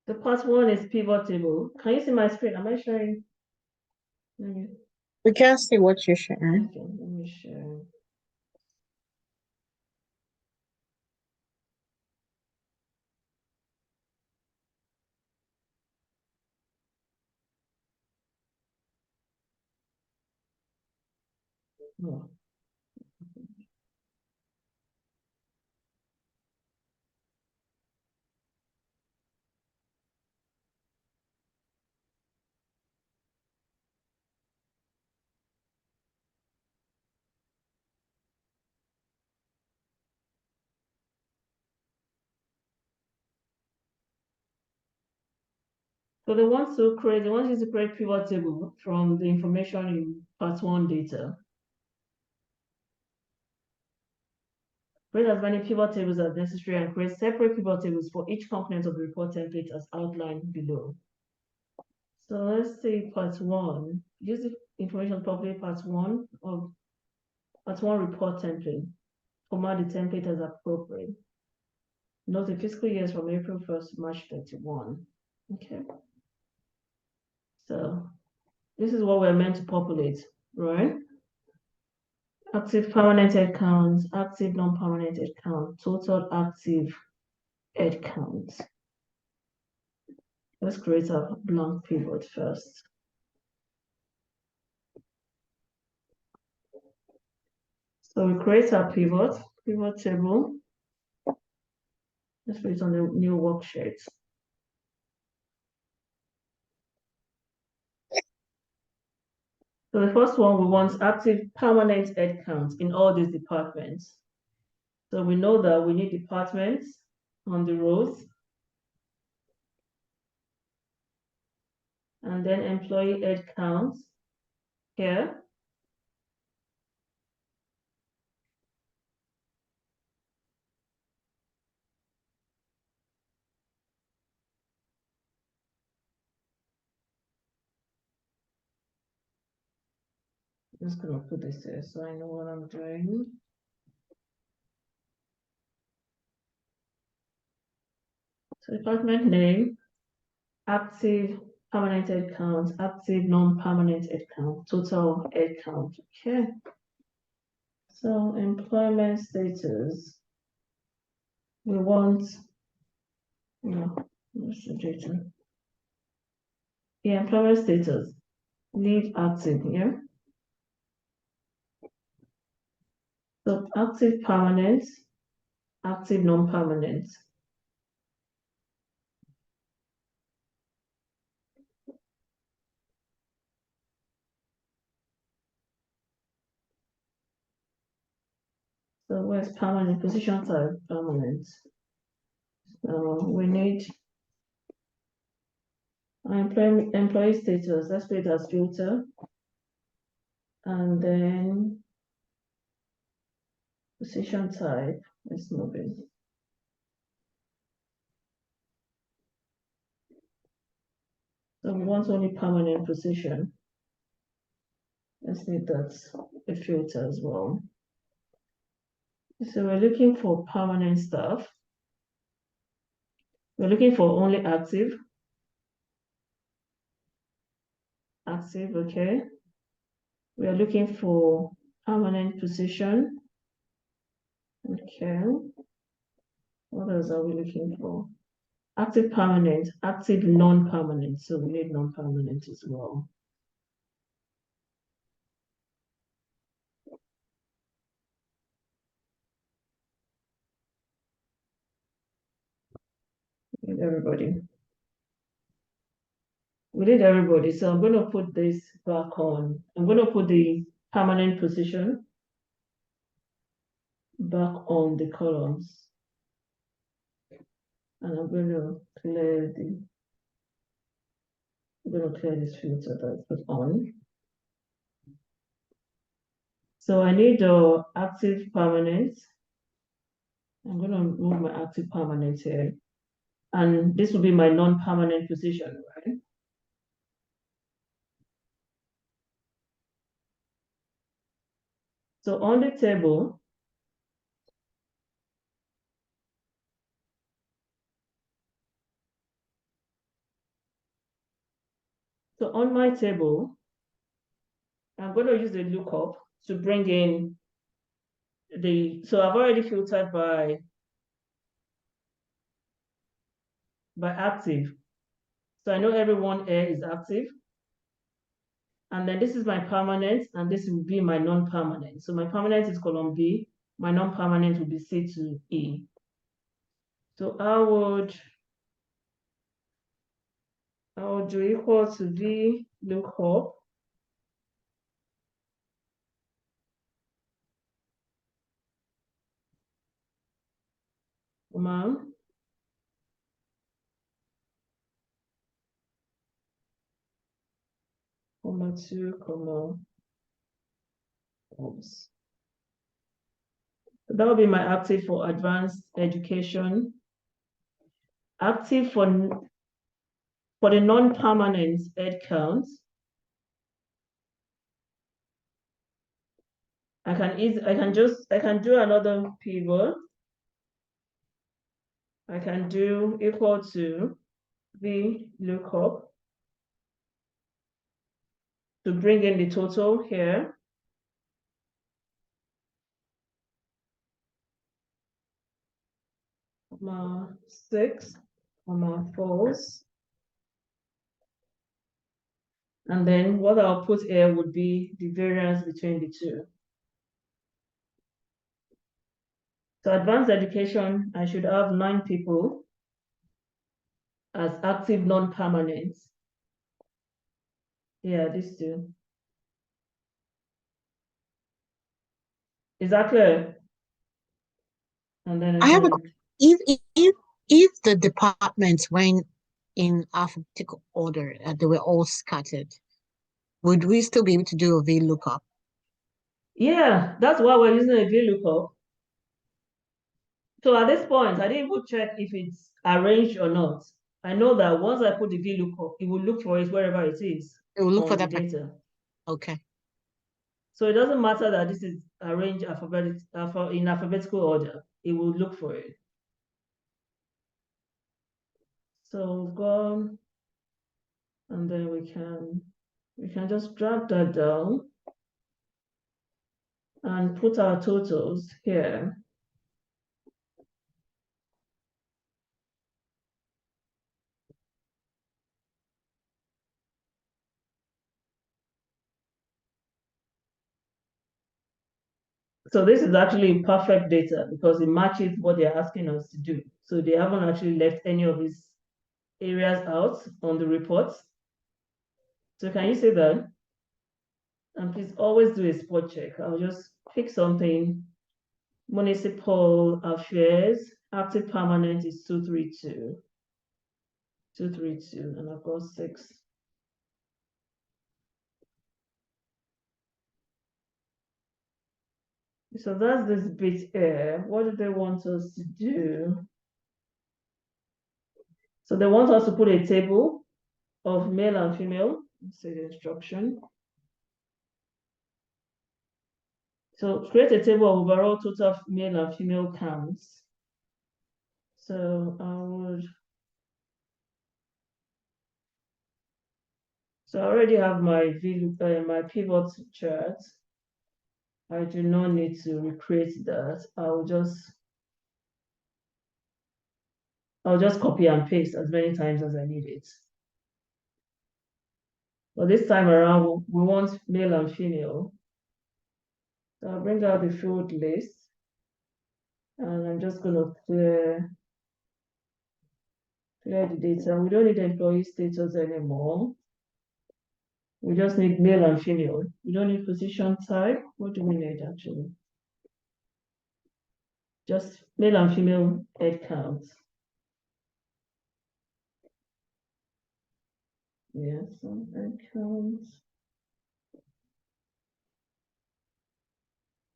The part one is pivot table. Can you see my screen? Am I sharing? We can see what you're sharing. Okay, let me share. Oh. So they want you to create pivot table from the information in part 1 data. Create as many pivot tables as necessary and create separate pivot tables for each component of the report template as outlined below. So let's see part 1. Use the information properly, part 1 report template. Format the template as appropriate. Note the fiscal years from April 1st to March 31. Okay. So this is what we're meant to populate, right? Active permanent headcounts, active non-permanent headcount, total active headcount. Let's create a blank pivot first. So we create our pivot table. Let's put it on the new worksheet. So the first one, we want active permanent headcount in all these departments. So we know that we need departments on the rows. And then employee headcount here. I'm just gonna put this here so I know what I'm doing. So department name, active permanent headcount, active non-permanent headcount, total headcount. Okay. So employment status. We want, what's the data? Yeah, employment status. Leave active here. So active permanent, active non-permanent. So where's permanent? Position type permanent. So we need employee status. Let's put it as filter. And then position type. Let's move it. So we want only permanent position. Let's need that a filter as well. So we're looking for permanent staff. We're looking for only active. Active, okay. We are looking for permanent position. Okay. What else are we looking for? Active permanent, active non-permanent. So we need non-permanent as well. With everybody. We need everybody. So I'm going to put this back on. I'm going to put the permanent position back on the columns. And I'm going to clear this filter that's put on. So I need the active permanent. I'm going to move my active permanent here. And this will be my non-permanent position, right? So on the table, so on my table, I'm going to use the lookup to bring in so I've already filtered by active. So I know everyone here is active. And then this is my permanent, and this will be my non-permanent. So my permanent is column B, my non-permanent will be C to E. So I would do equal to V lookup. comma 2, comma. Oops. That will be my active for advanced education. Active for the non-permanent head count. I can do another pivot. I can do equal to the lookup to bring in the total here. Comma 6, comma false. And then what I'll put here would be the variance between the two. So advanced education, I should have 9 people as active non-permanent. Yeah, these two. Is that clear? And then I have a, if the departments went in alphabetical order, they were all scattered, would we still be able to do a VLOOKUP? Yeah, that's why we're using a VLOOKUP. So at this point, I didn't even check if it's arranged or not. I know that once I put the VLOOKUP, it will look for it wherever it is. It will look for the that data. Okay. So it doesn't matter that this is arranged in alphabetical order. It will look for it. So go, and then we can just drag that down and put our totals here. So this is actually perfect data because it matches what they're asking us to do. So they haven't actually left any of these areas out on the reports. So can you see that? And please always do a spot check. I'll just pick something. Municipal affairs, active permanent is 232. 232, and I've got 6. So that's this bit here. What do they want us to do? So they want us to put a table of male and female. Let's see the instruction. So create a table of overall total male and female counts. So I already have my my pivot chart. I do not need to recreate that. I'll just copy and paste as many times as I need it. But this time around, we want male and female. So I'll bring out the field list. And I'm just going to clear the data. We don't need employee status anymore. We just need male and female. We don't need position type. What do we need actually? Just male and female head counts. Yes, some head counts.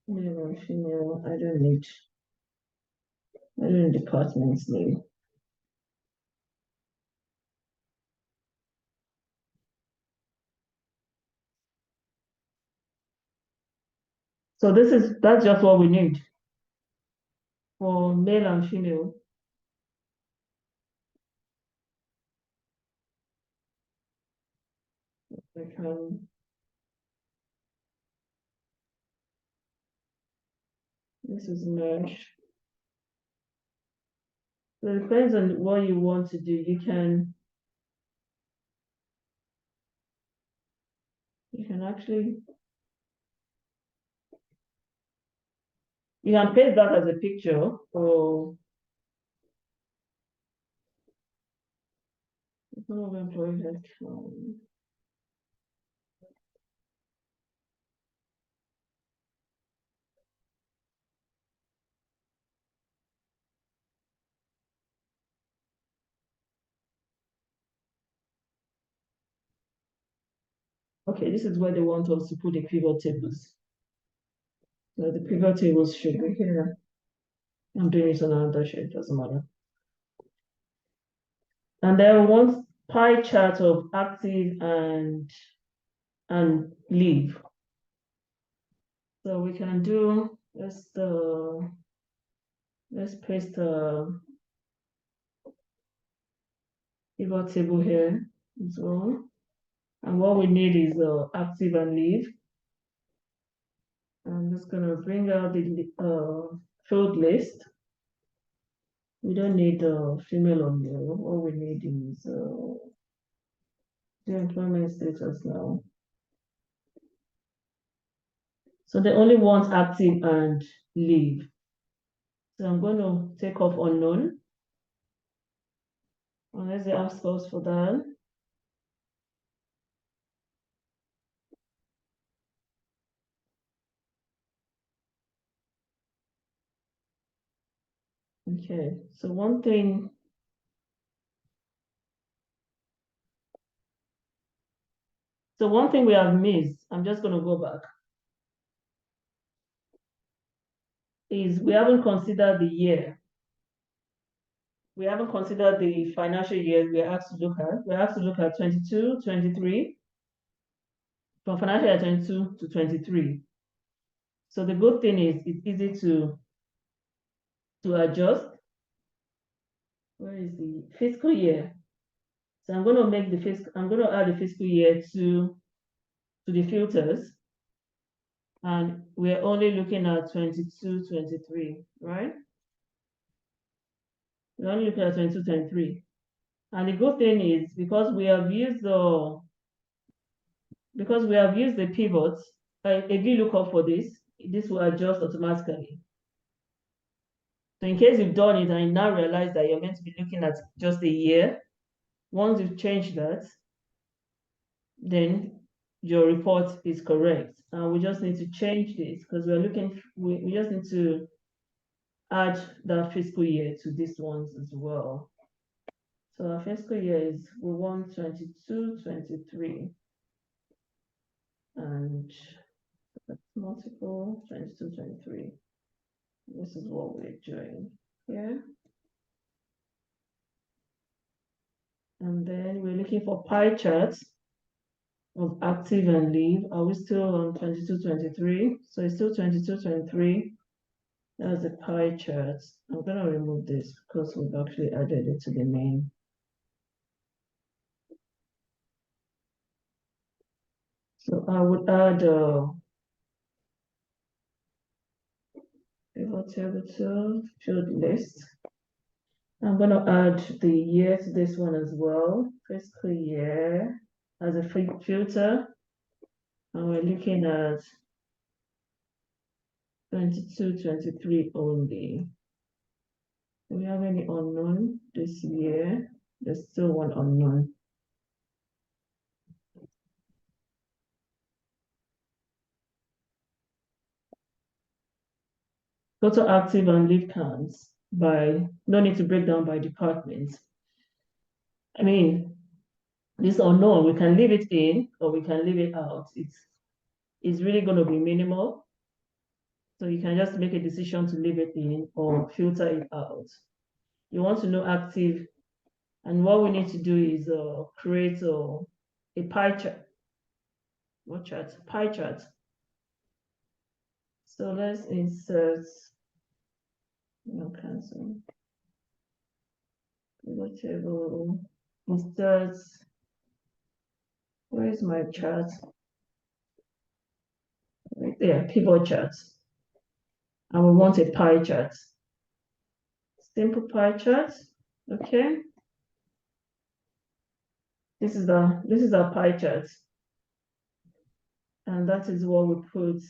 Male and female. I don't need department's name. So that's just what we need for male and female. This is merge. So it depends on what you want to do. You can actually paste that as a picture or employee headcount. Okay, this is where they want us to put the pivot tables. So the pivot tables should be here. I'm doing it on another sheet, doesn't matter. And then we want pie chart of active and leave. So we can do let's paste the pivot table here as well. And what we need is active and leave. I'm just gonna bring out the field list. We don't need female or male. All we need is the employment status now. So they only want active and leave. So I'm going to take off unknown. Unless they ask us for that. Okay, so one thing we have missed, I'm just going to go back, is we haven't considered the year. We haven't considered the financial year we are asked to look at. We're asked to look at 22, 23, from financial year 22 to 23. So the good thing is it's easy to adjust. Where is the fiscal year? So I'm going to make I'm going to add the fiscal year to the filters. And we're only looking at 22, 23, right? We're only looking at 22, 23. And the good thing is because we have used the pivots, a VLOOKUP for this will adjust automatically. So in case you've done it and you now realize that you're meant to be looking at just a year, once you've changed that, then your report is correct. And we just need to change this because we just need to add that fiscal year to these ones as well. So our fiscal year is we want 22, 23. And that's multiple 22, 23. This is what we're doing here. And then we're looking for pie charts of active and leave. Are we still on 22, 23? So it's still 22, 23. That's the pie chart. I'm going to remove this because we've actually added it to the main. So I would add pivot table to field list. I'm going to add the year to this one as well, fiscal year as a filter. And we're looking at 22, 23 only. Do we have any unknown this year? There's still one unknown. Total active and leave counts no need to break down by department. I mean, this unknown, we can leave it in or we can leave it out. It's really going to be minimal. So you can just make a decision to leave it in or filter it out. You want to know active, and what we need to do is create a pie chart. What chart? Pie chart. So let's insert, no, cancel. Pivot table, insert, where is my chart? Right there, pivot chart. And we want a pie chart. Simple pie chart, okay. This is our pie chart. And that is what we put.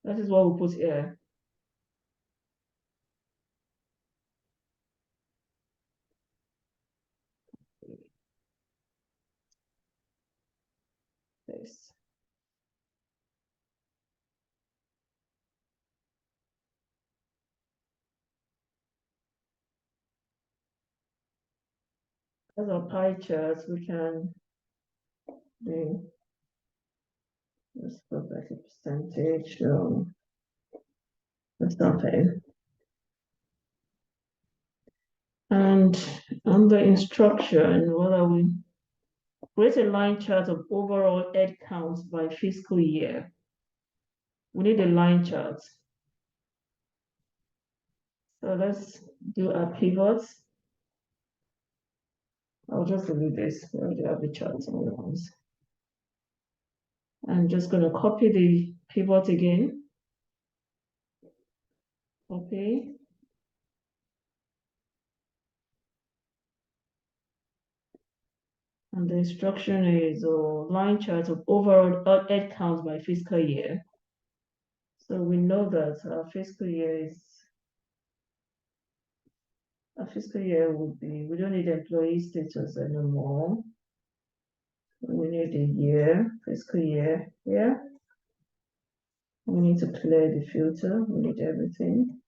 That is what we put here. Paste. As a pie charts, we can do, let's go back to percentage or something. And under instruction, what are we? Create a line chart of overall head counts by fiscal year. We need a line chart. So let's do our pivots. I'll just delete this. We already have the chart sometimes. I'm just going to copy the pivot again. Copy. And the instruction is a line chart of overall head count by fiscal year. So we know that our fiscal year would be, we don't need employee status anymore. We need a year, fiscal year here. We need to clear the filter. We need everything.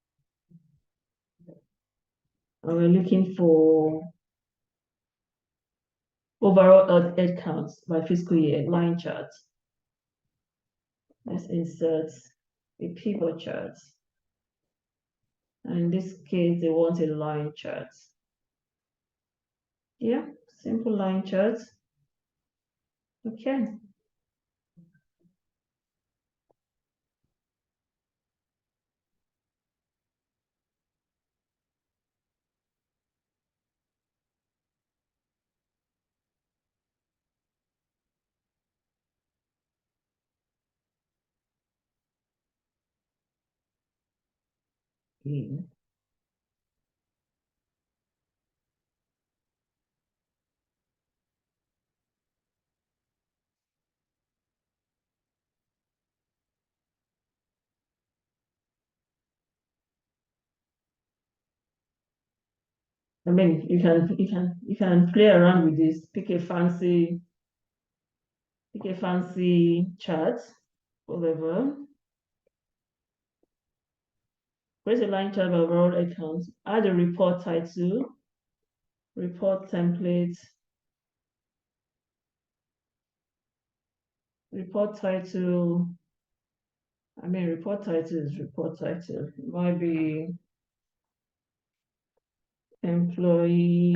And we're looking for overall head counts by fiscal year line chart. Let's insert a pivot chart. And in this case, they want a line chart. Yeah, simple line chart. Okay. I mean, you can play around with this. Pick a fancy chart, whatever. Create a line chart of overall accounts. Add a report title, report template, report title. I mean, report title is report title. It might be employee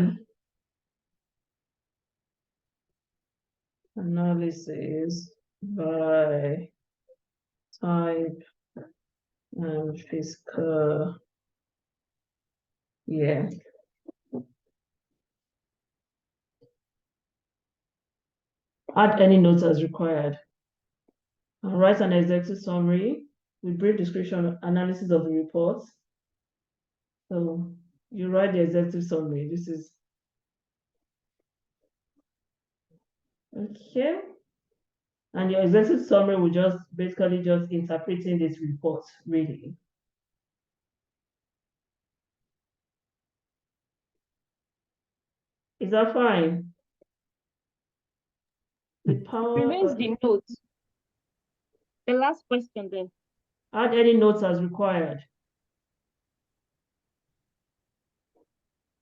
analysis by type and fiscal year. Add any notes as required. And write an executive summary with brief description analysis of the report. So you write the executive summary. This is okay. And your executive summary will just basically just interpreting this report, really. Is that fine? The power Remains the notes. The last question then. Add any notes as required.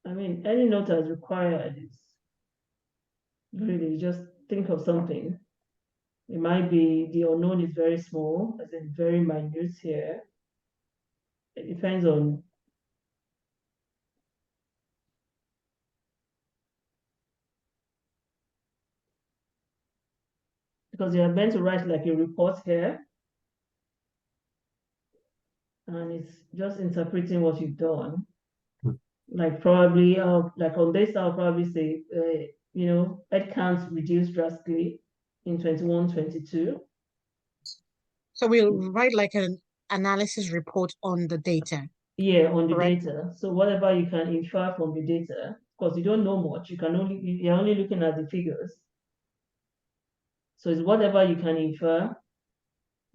I mean, any note as required is really just think of something. It might be the unknown is very small, as in very minute here. It depends on because you're meant to write like a report here. And it's just interpreting what you've done. Like probably, like on this, I'll probably say, you know, head counts reduced drastically in 21-22. So we'll write like an analysis report on the data. Yeah, on the data. So whatever you can infer from the data, because you don't know much, you're only looking at the figures. So it's whatever you can infer.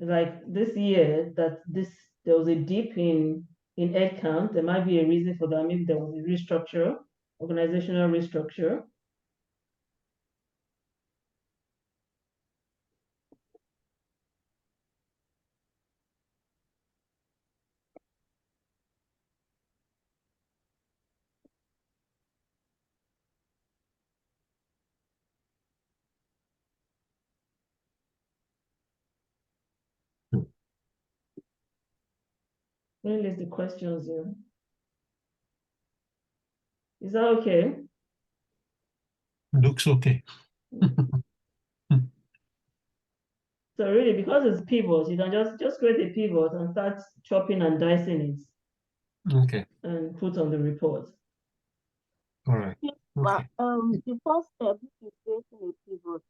Like this year, there was a dip in head count. There might be a reason for that. Maybe there was a restructure, organizational restructure. Let me list the questions here. Is that okay? Looks okay. So really, because it's pivot, you can just create a pivot and start chopping and dicing it Okay. and put on the report. All right. But the first step is creating a pivot.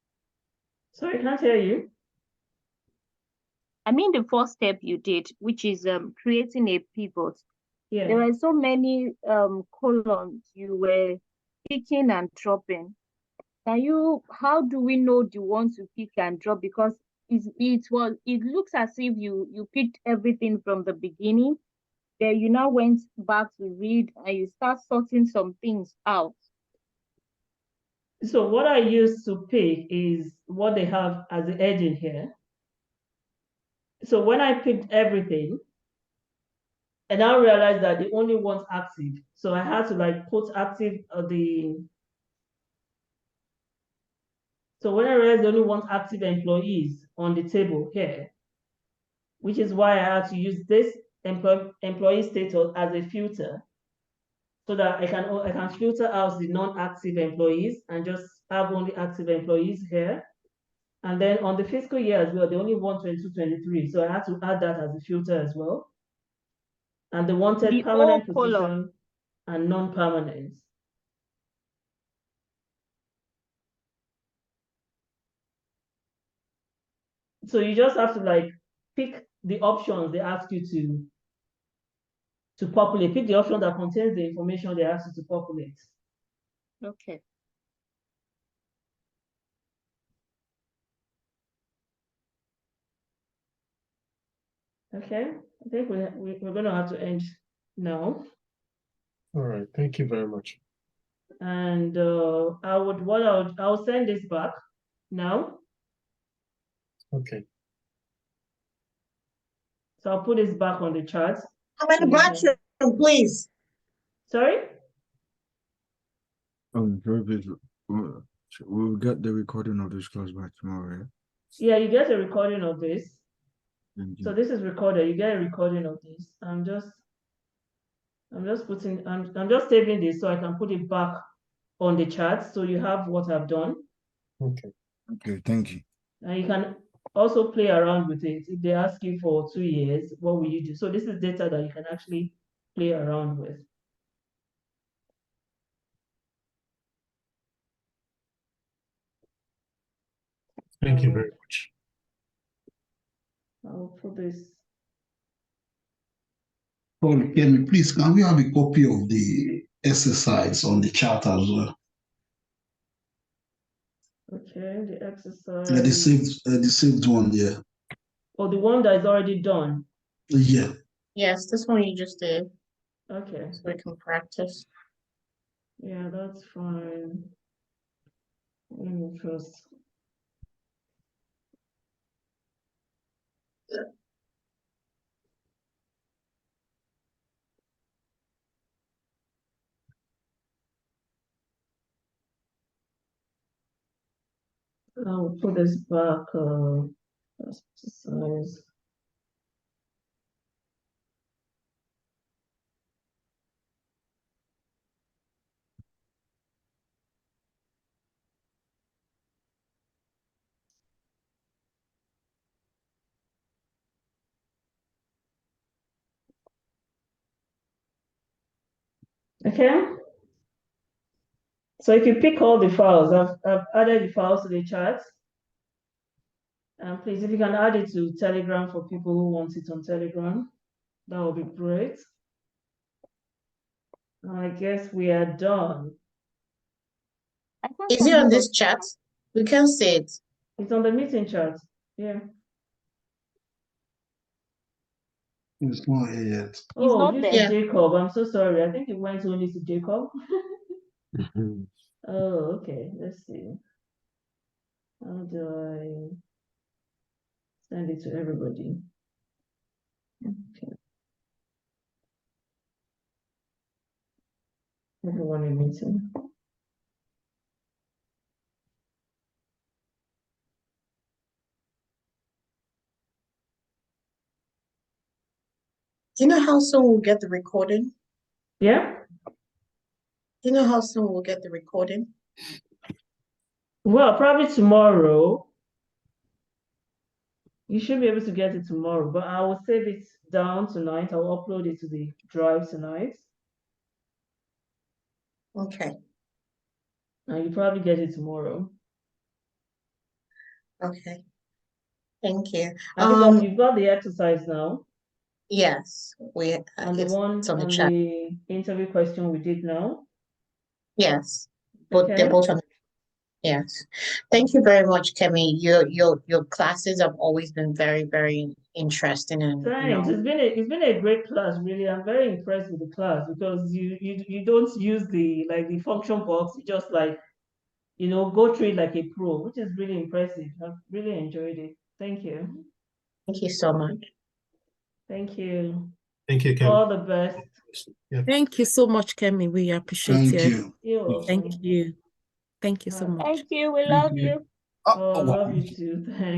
Sorry, I can't hear you. I mean the first step you did, which is creating a pivot. Yeah. There were so many columns you were picking and dropping. How do we know the ones to pick and drop? Because it looks as if you picked everything from the beginning. Then you now went back to read and you start sorting some things out. So what I used to pick is what they have as the heading here. So when I picked everything, and I realized that they only want active. So I had to like put active so when I realized they only want active employees on the table here, which is why I had to use this employee status as a filter so that I can filter out the non-active employees and just have only active employees here. And then on the fiscal year as well, they only want 22-23. So I had to add that as a filter as well. And they wanted The permanent whole position column. and non-permanent. So you just have to like pick the options they ask you to populate. Pick the option that contains the information they ask you to populate. Okay. Okay, I think we're going to have to end now. All right. Thank you very much. And I'll send this back now. Okay. So I'll put this back on the chart. I'm in the bathroom, please. Sorry? Very busy. We'll get the recording of this class by tomorrow, Yeah, you get a recording of this. yeah? So this is recorded. You get a recording of this. I'm just saving this so I can put it back on the chart so you have what I've done. Okay. Okay, thank you. And you can also play around with it. If they ask you for 2 years, what will you do? So this is data that you can actually play around with. Thank you very much. I'll put this. Paul, Kemi, please, can we have a copy of the exercise on the chart as well? Okay, the exercise. The saved one, yeah. Oh, the one that is already done. Yeah. Yes, this one you just did, Okay. so we can practice. Yeah, that's fine. Let me first. I'll put this back. Exercise. Okay. So if you pick all the files, I've added the files to the chart. And please, if you can add it to Telegram for people who want it on Telegram, that would be great. I guess we are done. Is it on this chat? We can see it. It's on the meeting chart. Yeah. It's not here yet. Oh, not this there. is Jacob. I'm so sorry. I think it went only to Jacob. Oh, okay. Let's see. How do I send it to everybody? Okay. Everyone in meeting. Do you know how soon we'll get the recording? Yeah. Do you know how soon we'll get the recording? Well, probably tomorrow. You should be able to get it tomorrow, but I will save it down tonight. I'll upload it to the drive tonight. Okay. And you probably get it tomorrow. Okay. Thank you. You've got the exercise now. Yes, And the one it's on the and chat. the interview question we did now. Yes, but they're Okay. both on. Yes. Thank you very much, Kemi. Your classes have always been very, very interesting, and Thanks. It's been a great class, really. I'm very impressed with the class because you don't use the function box. You just go through it like a pro, which is really impressive. I've really enjoyed it. Thank you. Thank you so much. Thank you. Thank you, Kemi. All the best. Yeah. Thank you so much, Kemi. We appreciate Thank it. you. You're welcome. Thank you. Thank you so much. Thank you. We love you. Oh, love you too. Thanks.